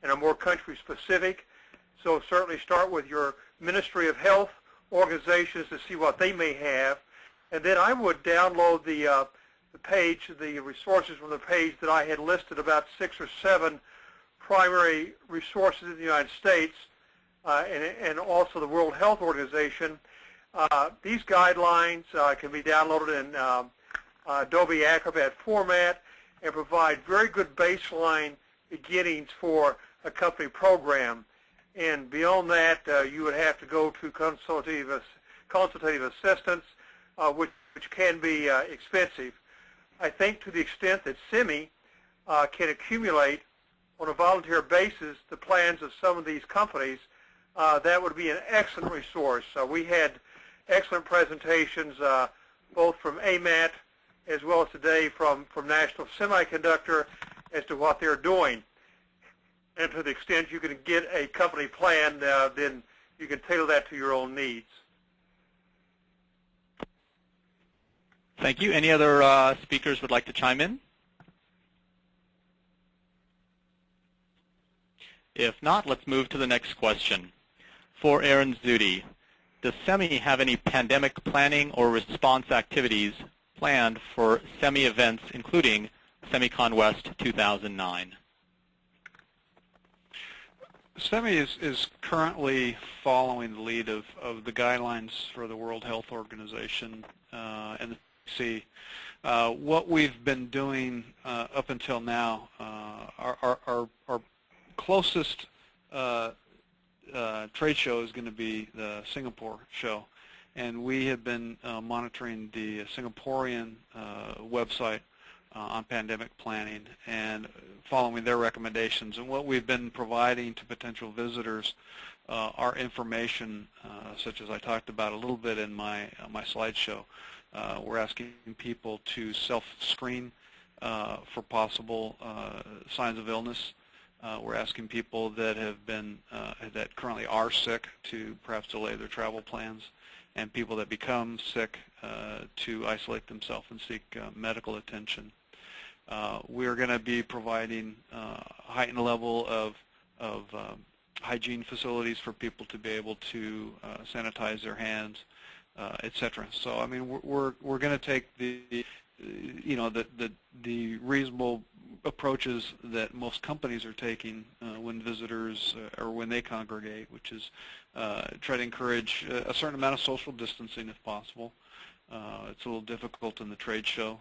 and are more country specific. So certainly start with your Ministry of Health organizations to see what they may have. And then I would download the page, the resources from the page that I had listed, about 6 or 7 primary resources in the United States, and also the World Health Organization. These guidelines can be downloaded in Adobe Acrobat format and provide very good baseline beginnings for a company program. And beyond that, you would have to go to consultative assistance, which can be expensive. I think to the extent that SEMI can accumulate on a volunteer basis the plans of some of these companies, that would be an excellent resource. We had excellent presentations both from AMAT as well as today from National Semiconductor as to what they're doing. And to the extent you can get a company plan, then you can tailor that to your own needs. Thank you. Any other speakers would like to chime in? If not, let's move to the next question. For Aaron Zudi, does SEMI have any pandemic planning or response activities planned for SEMI events, including SEMICON West 2009? SEMI is currently following the lead of the guidelines for the World Health Organization and the CDC. What we've been doing up until now, our closest trade show is going to be the Singapore show, and we have been monitoring the Singaporean website on pandemic planning and following their recommendations. And what we've been providing to potential visitors are information such as I talked about a little bit in my slideshow. We're asking people to self-screen for possible signs of illness. We're asking people that have been that currently are sick to perhaps delay their travel plans. and people that become sick to isolate themselves and seek medical attention. We're going to be providing a heightened level of hygiene facilities for people to be able to sanitize their hands, etc. So I mean, we're going to take the reasonable approaches that most companies are taking when visitors or when they congregate, which is try to encourage a certain amount of social distancing if possible. It's a little difficult in the trade show,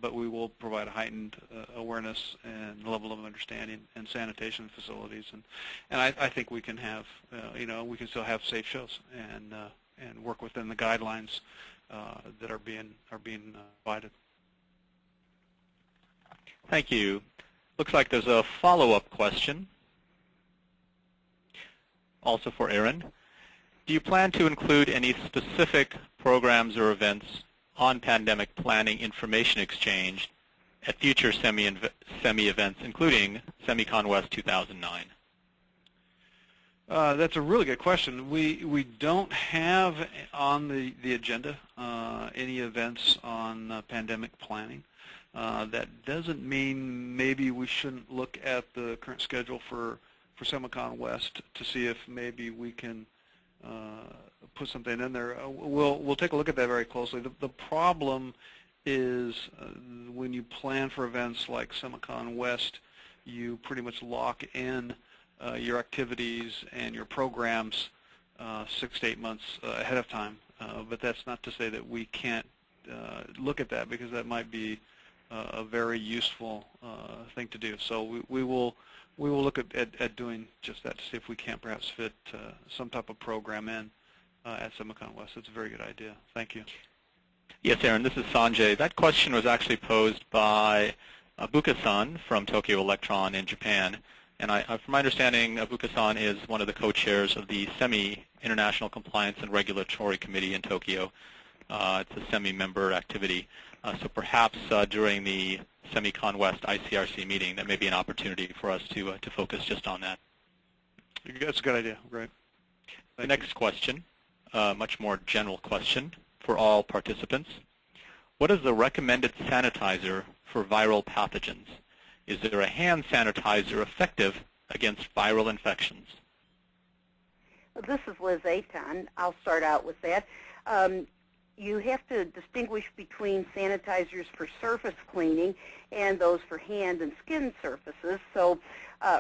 but we will provide a heightened awareness and level of understanding and sanitation facilities, and I think we can have, we can still have safe shows and work within the guidelines that are being provided. Thank you. Looks like there's a follow-up question, also for Aaron. Do you plan to include any specific programs or events on pandemic planning information exchange at future SEMI events, including SemiCon West 2009? That's a really good question. We don't have on the agenda any events on pandemic planning. That doesn't mean maybe we shouldn't look at the current schedule for SemiCon West to see if maybe we can put something in there. We'll take a look at that very closely. The problem is when you plan for events like SemiCon West, you pretty much lock in your activities and your programs 6 to 8 months ahead of time. But that's not to say that we can't look at that, because that might be a very useful thing to do. So we will look at doing just that to see if we can't perhaps fit some type of program in at SemiCon West. It's a very good idea. Thank you. Yes, Aaron, this is Sanjay. That question was actually posed by Abuka-san from Tokyo Electron in Japan. And from my understanding, Abuka-san is one of the co-chairs of the SEMI International Compliance and Regulatory Committee in Tokyo. It's a SEMI member activity. So perhaps during the SemiCon West ICRC meeting, that may be an opportunity for us to focus just on that. That's a good idea. Great. The next question, much more general question for all participants. What is the recommended sanitizer for viral pathogens? Is there a hand sanitizer effective against viral infections? This is Liz Aton. I'll start out with that. You have to distinguish between sanitizers for surface cleaning and those for hand and skin surfaces. So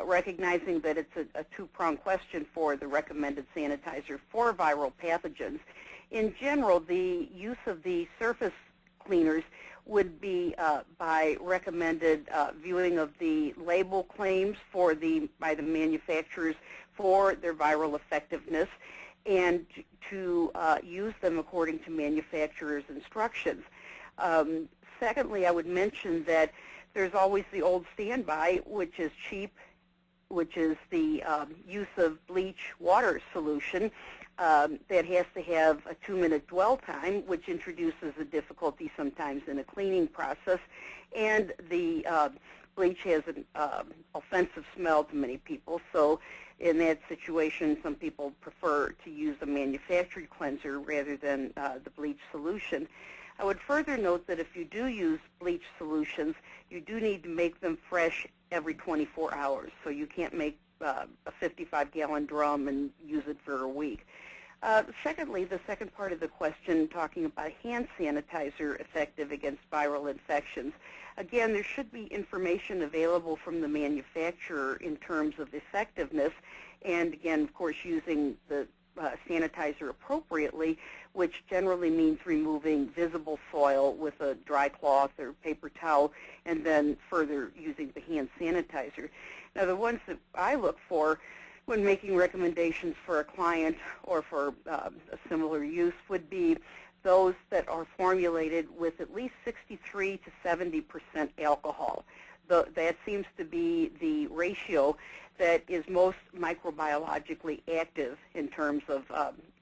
recognizing that it's a two-pronged question for the recommended sanitizer for viral pathogens. In general, the use of the surface cleaners would be by recommended viewing of the label claims by the manufacturers for their viral effectiveness, and to use them according to manufacturer's instructions. Secondly, I would mention that there's always the old standby, which is cheap, which is the use of bleach water solution that has to have a 2-minute dwell time, which introduces a difficulty sometimes in a cleaning process. And the bleach has an offensive smell to many people, so in that situation, some people prefer to use a manufactured cleanser rather than the bleach solution. I would further note that if you do use bleach solutions, you do need to make them fresh every 24 hours. So you can't make a 55-gallon drum and use it for a week. Secondly, the second part of the question, talking about hand sanitizer effective against viral infections. Again, there should be information available from the manufacturer in terms of effectiveness, and again, of course, using the sanitizer appropriately, which generally means removing visible soil with a dry cloth or paper towel, and then further using the hand sanitizer. Now, the ones that I look for when making recommendations for a client or for a similar use would be those that are formulated with at least 63 to 70% alcohol. That seems to be the ratio that is most microbiologically active in terms of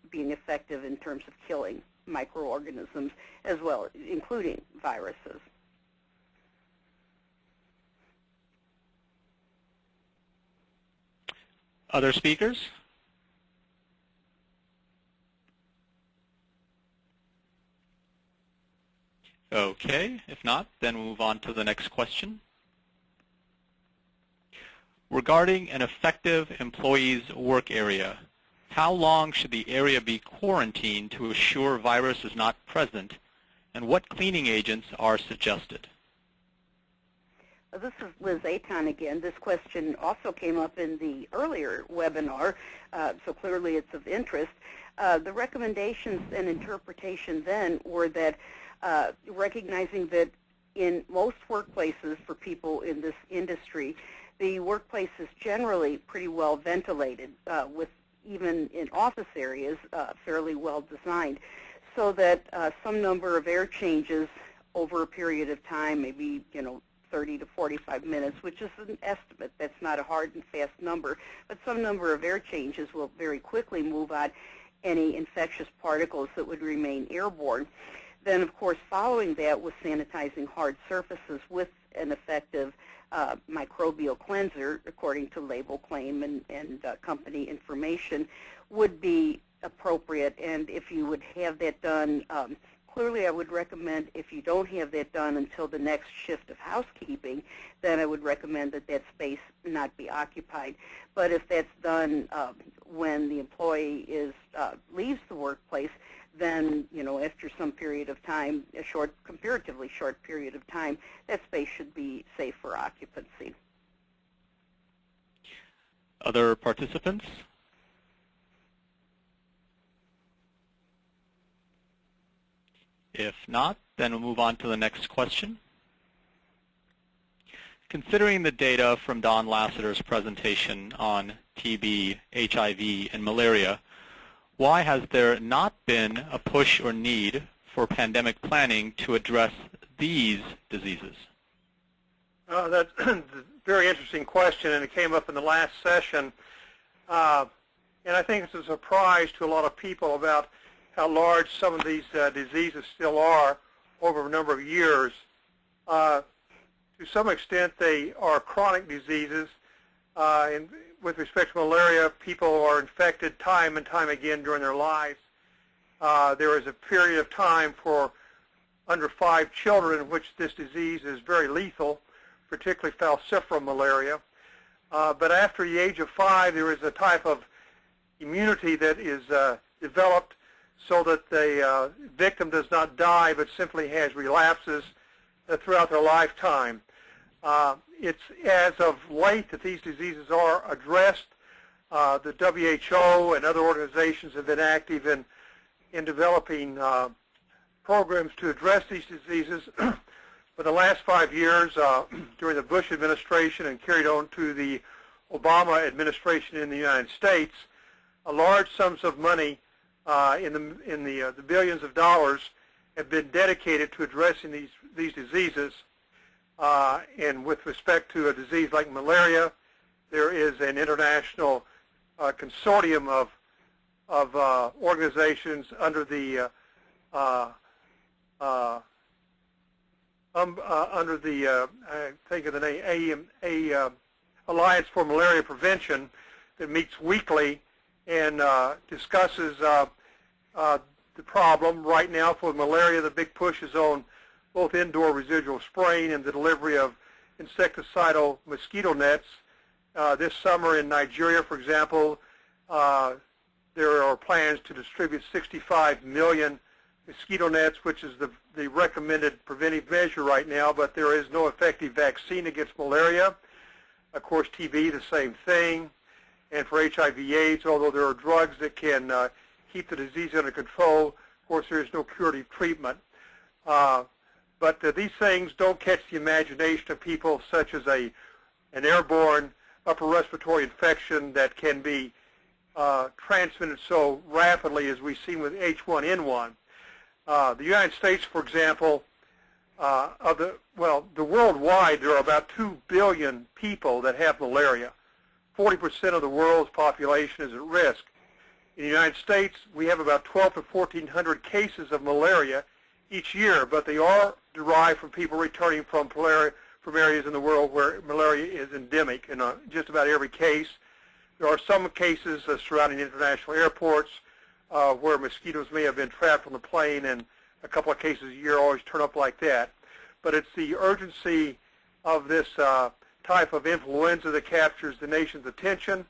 being effective in terms of killing microorganisms as well, including viruses. Other speakers? Okay, if not, then we'll move on to the next question. Regarding an effective employee's work area, how long should the area be quarantined to assure virus is not present, and what cleaning agents are suggested? This is Liz Aton again. This question also came up in the earlier webinar, so clearly it's of interest. The recommendations and interpretation then were that recognizing that in most workplaces for people in this industry, the workplace is generally pretty well ventilated, with even in office areas fairly well designed, so that some number of air changes over a period of time, maybe 30 to 45 minutes, which is an estimate. That's not a hard and fast number, but some number of air changes will very quickly move out any infectious particles that would remain airborne. Then, of course, following that with sanitizing hard surfaces with an effective microbial cleanser, according to label claim and company information, would be appropriate. And if you would have that done, clearly I would recommend, if you don't have that done until the next shift of housekeeping, then I would recommend that that space not be occupied. But if that's done when the employee leaves the workplace, then, after some period of time, a comparatively short period of time, that space should be safe for occupancy. Other participants? If not, then we'll move on to the next question. Considering the data from Don Lassiter's presentation on TB, HIV, and malaria, why has there not been a push or need for pandemic planning to address these diseases? That's a very interesting question, and it came up in the last session. And I think it's a surprise to a lot of people about how large some of these diseases still are over a number of years. To some extent, they are chronic diseases. And with respect to malaria, people are infected time and time again during their lives. There is a period of time for under 5 children in which this disease is very lethal, particularly falciparum malaria. But after the age of 5, there is a type of immunity that is developed so that the victim does not die but simply has relapses throughout their lifetime. It's as of late that these diseases are addressed. The WHO and other organizations have been active in developing programs to address these diseases. For the last 5 years, during the Bush administration and carried on to the Obama administration in the United States, large sums of money in the billions of dollars have been dedicated to addressing these diseases. And with respect to a disease like malaria, there is an international consortium of organizations under the I think of the name Alliance for Malaria Prevention that meets weekly and discusses the problem. Right now for malaria, the big push is on both indoor residual spraying and the delivery of insecticidal mosquito nets. This summer in Nigeria, for example, there are plans to distribute 65 million mosquito nets, which is the recommended preventive measure right now, but there is no effective vaccine against malaria. Of course, TB, the same thing. And for HIV/AIDS, although there are drugs that can keep the disease under control, of course, there is no curative treatment. But these things don't catch the imagination of people, such as an airborne upper respiratory infection that can be transmitted so rapidly as we've seen with H1N1. The United States, for example, the worldwide, there are about 2 billion people that have malaria. 40% of the world's population is at risk. In the United States, we have about 1,200 to 1,400 cases of malaria each year, but they are derived from people returning from areas in the world where malaria is endemic in just about every case. There are some cases surrounding international airports where mosquitoes may have been trapped on the plane and a couple of cases a year always turn up like that. But it's the urgency of this type of influenza that captures the nation's attention.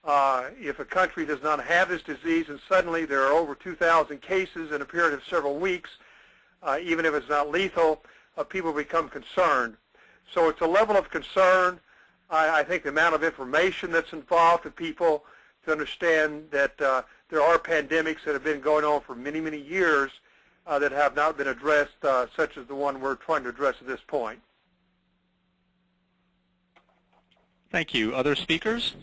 If a country does not have this disease and suddenly there are over 2,000 cases in a period of several weeks, even if it's not lethal, people become concerned. So it's a level of concern. I think the amount of information that's involved for people to understand that there are pandemics that have been going on for many, many years that have not been addressed, such as the one we're trying to address at this point. Thank you. Other speakers?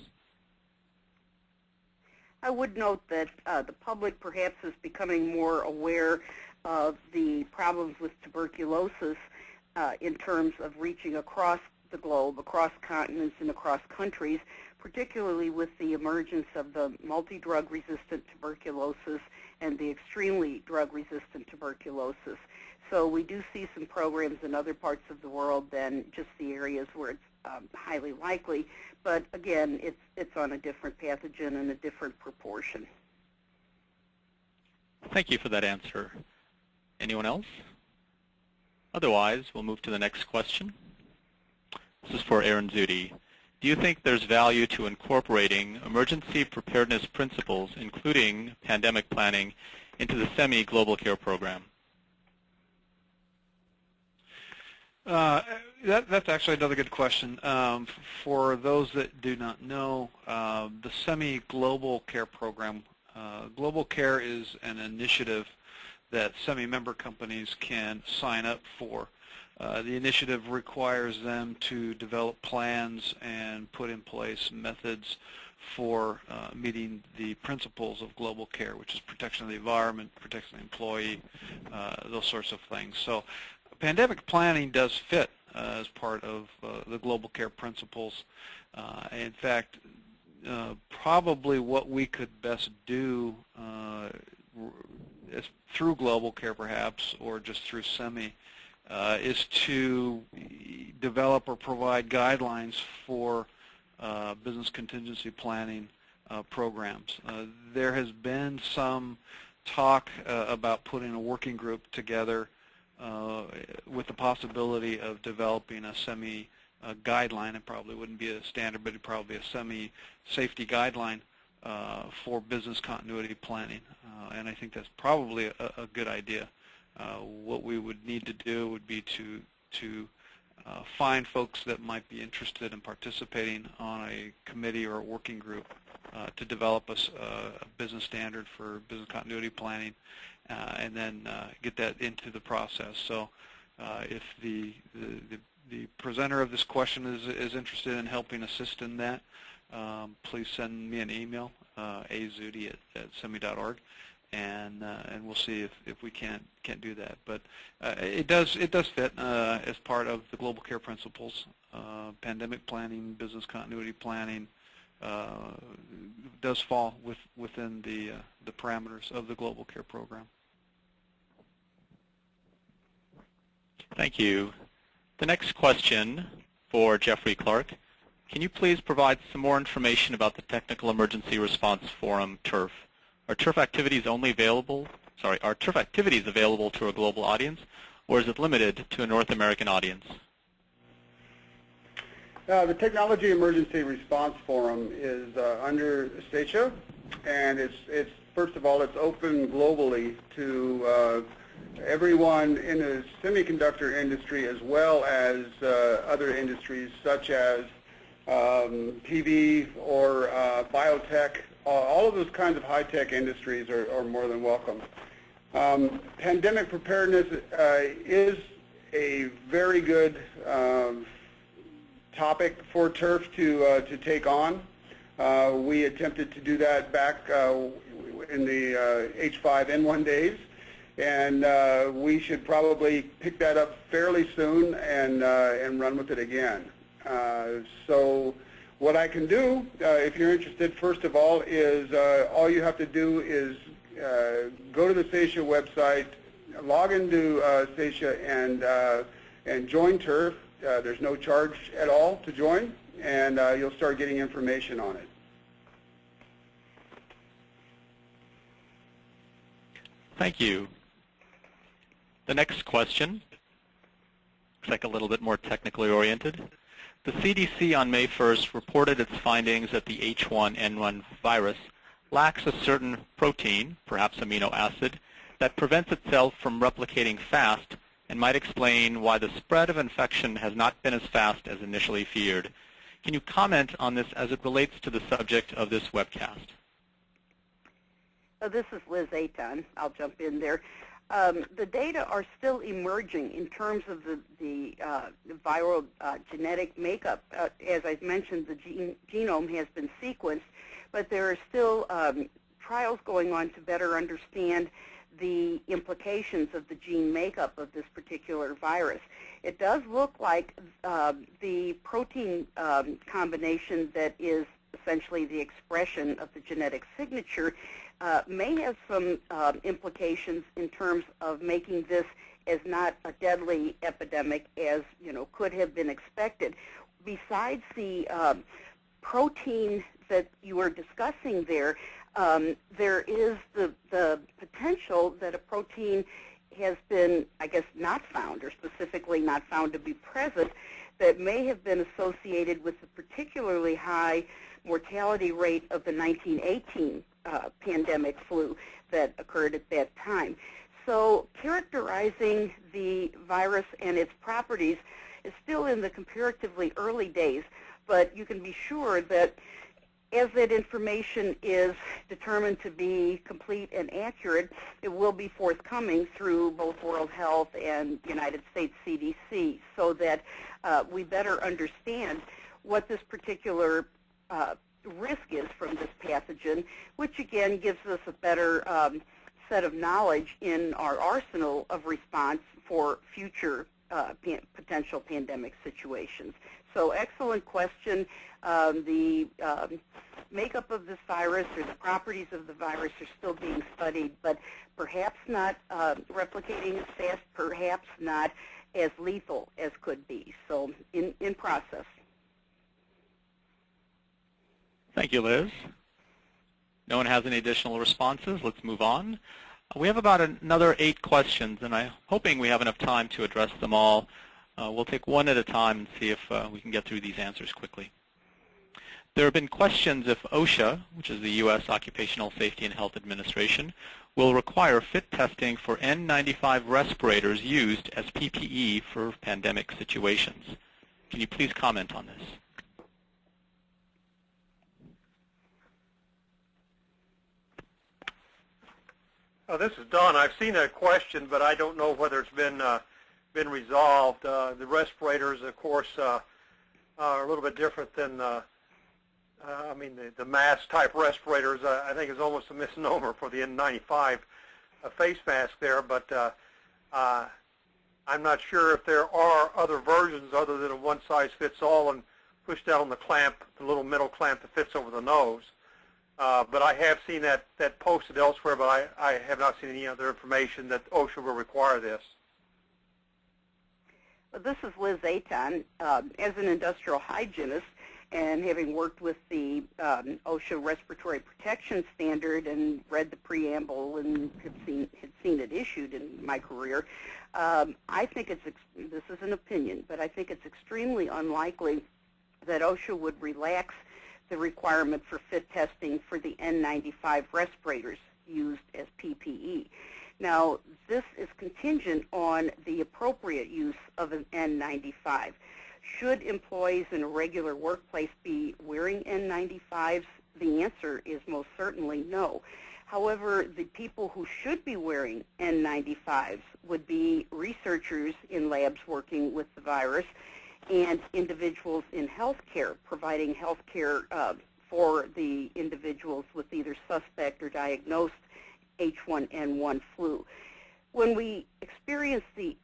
I would note that the public perhaps is becoming more aware of the problems with tuberculosis in terms of reaching across the globe, across continents and across countries, particularly with the emergence of the multi-drug resistant tuberculosis and the extremely drug resistant tuberculosis. So we do see some programs in other parts of the world than just the areas where it's highly likely, but again, it's on a different pathogen and a different proportion. Thank you for that answer. Anyone else? Otherwise, we'll move to the next question. This is for Aaron Zudi. Do you think there's value to incorporating emergency preparedness principles, including pandemic planning, into the SEMI Global Care Program? That's actually another good question. For those that do not know, the SEMI Global Care Program, Global Care is an initiative that SEMI member companies can sign up for. The initiative requires them to develop plans and put in place methods for meeting the principles of global care, which is protection of the environment, protection of the employee, those sorts of things. So pandemic planning does fit as part of the global care principles. In fact, probably what we could best do is through global care perhaps, or just through SEMI, is to develop or provide guidelines for business contingency planning programs. There has been some talk about putting a working group together with the possibility of developing a SEMI guideline. It probably wouldn't be a standard, but it'd probably be a SEMI safety guideline for business continuity planning. And I think that's probably a good idea. What we would need to do would be to find folks that might be interested in participating on a committee or a working group to develop a business standard for business continuity planning, and then get that into the process. So if the presenter of this question is interested in helping assist in that, please send me an email, azudi@semi.org, and we'll see if we can't do that. But it does fit as part of the global care principles. Pandemic planning, business continuity planning does fall within the parameters of the global care program. Thank you. The next question for Jeffrey Clark. Can you please provide some more information about the Technical Emergency Response Forum, TERF? Are TERF activities available to a global audience, or is it limited to a North American audience? The Technology Emergency Response Forum is under SACIA, and it's first of all, it's open globally to everyone in the semiconductor industry as well as other industries such as PV or biotech. All of those kinds of high-tech industries are more than welcome. Pandemic preparedness is a very good topic for TERF to take on. We attempted to do that back in the H5N1 days, and we should probably pick that up fairly soon and run with it again. So what I can do, if you're interested, first of all, is all you have to do is go to the SACIA website, log into SACIA, and join TERF. There's no charge at all to join, and you'll start getting information on it. Thank you. The next question looks like a little bit more technically oriented. The CDC on May 1st reported its findings that the H1N1 virus lacks a certain protein, perhaps amino acid, that prevents itself from replicating fast and might explain why the spread of infection has not been as fast as initially feared. Can you comment on this as it relates to the subject of this webcast? This is Liz Aton. I'll jump in there. The data are still emerging in terms of the viral genetic makeup. As I mentioned, the genome has been sequenced, but there are still trials going on to better understand the implications of the gene makeup of this particular virus. It does look like the protein combination that is essentially the expression of the genetic signature may have some implications in terms of making this as not a deadly epidemic as could have been expected. Besides the protein that you were discussing there, there is the potential that a protein has been, I guess, not found, or specifically not found to be present, that may have been associated with the particularly high mortality rate of the 1918 pandemic flu that occurred at that time. So characterizing the virus and its properties is still in the comparatively early days, but you can be sure that as that information is determined to be complete and accurate, it will be forthcoming through both World Health and United States CDC, so that we better understand what this particular risk is from this pathogen, which again gives us a better set of knowledge in our arsenal of response for future potential pandemic situations. So excellent question. The makeup of this virus or the properties of the virus are still being studied, but perhaps not replicating as fast, perhaps not as lethal as could be. So in process. Thank you, Liz. No one has any additional responses. Let's move on. We have about another 8 questions, and I'm hoping we have enough time to address them all. We'll take one at a time and see if we can get through these answers quickly. There have been questions if OSHA, which is the U.S. Occupational Safety and Health Administration, will require fit testing for N95 respirators used as PPE for pandemic situations. Can you please comment on this? This is Don. I've seen that question, but I don't know whether it's been resolved. The respirators, of course, are a little bit different than, I mean, the mask-type respirators, I think is almost a misnomer for the N95 face mask there, but I'm not sure if there are other versions other than a one-size-fits-all and push down the clamp, the little metal clamp that fits over the nose. But I have seen that posted elsewhere, but I have not seen any other information that OSHA will require this. This is Liz Aton. As an industrial hygienist and having worked with the OSHA respiratory protection standard and read the preamble and had seen it issued in my career, I think this is an opinion, but I think it's extremely unlikely that OSHA would relax the requirement for fit testing for the N95 respirators used as PPE. Now, this is contingent on the appropriate use of an N95. Should employees in a regular workplace be wearing N95s? The answer is most certainly no. However, the people who should be wearing N95s would be researchers in labs working with the virus and individuals in healthcare, providing healthcare for the individuals with either suspect or diagnosed H1N1 flu. When we experienced the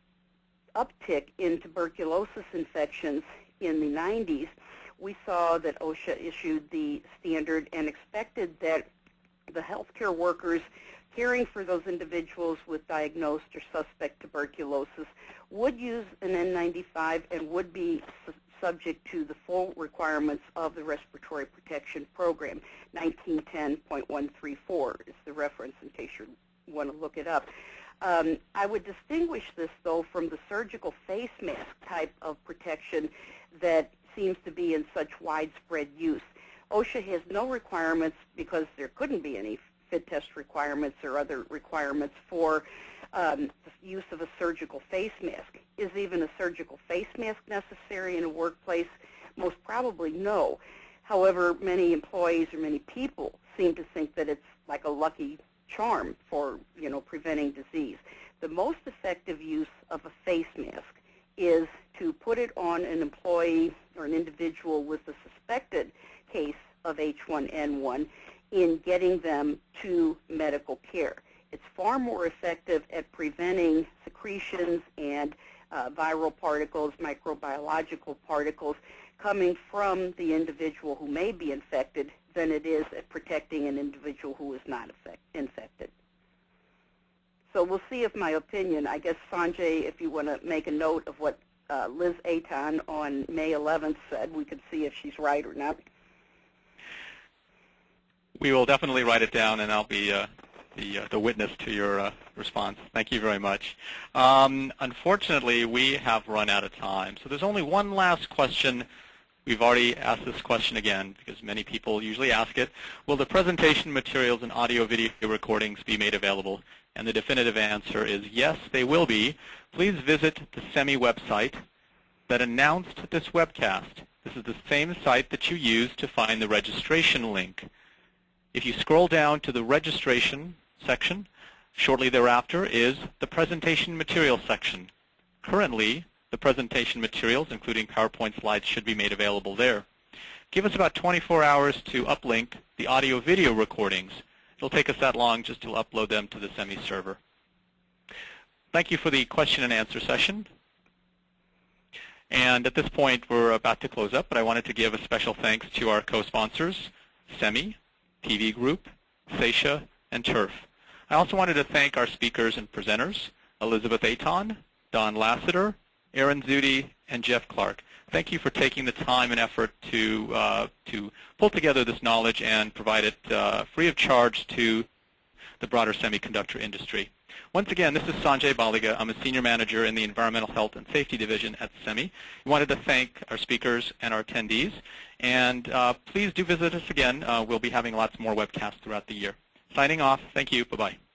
uptick in tuberculosis infections in the 90s, we saw that OSHA issued the standard and expected that the healthcare workers caring for those individuals with diagnosed or suspect tuberculosis would use an N95 and would be subject to the full requirements of the Respiratory Protection Program. 1910.134 is the reference in case you're want to look it up. I would distinguish this, though, from the surgical face mask type of protection that seems to be in such widespread use. OSHA has no requirements, because there couldn't be any fit test requirements or other requirements for the use of a surgical face mask. Is even a surgical face mask necessary in a workplace? Most probably no. However, many employees or many people seem to think that it's like a lucky charm for, preventing disease. The most effective use of a face mask is to put it on an employee or an individual with a suspected case of H1N1 in getting them to medical care. It's far more effective at preventing secretions and viral particles, microbiological particles coming from the individual who may be infected than it is at protecting an individual who is not infected. So we'll see if my opinion, I guess, Sanjay, if you want to make a note of what Liz Aton on May 11th said, we could see if she's right or not. We will definitely write it down, and I'll be the witness to your response. Thank you very much. Unfortunately, we have run out of time. So there's only one last question. We've already asked this question again because many people usually ask it. Will the presentation materials and audio-video recordings be made available? And the definitive answer is yes, they will be. Please visit the SEMI website that announced this webcast. This is the same site that you used to find the registration link. If you scroll down to the registration section, shortly thereafter is the presentation materials section. Currently, the presentation materials, including PowerPoint slides, should be made available there. Give us about 24 hours to uplink the audio-video recordings. It'll take us that long just to upload them to the SEMI server. Thank you for the question and answer session. And at this point, we're about to close up, but I wanted to give a special thanks to our co-sponsors, SEMI, TV Group, SEISHA, and TURF. I also wanted to thank our speakers and presenters, Elizabeth Aton, Don Lassiter, Aaron Zudi, and Jeff Clark. Thank you for taking the time and effort to pull together this knowledge and provide it free of charge to the broader semiconductor industry. Once again, this is Sanjay Baliga. I'm a Senior Manager in the Environmental Health and Safety Division at SEMI. We wanted to thank our speakers and our attendees. And please do visit us again. We'll be having lots more webcasts throughout the year. Signing off. Thank you. Bye-bye.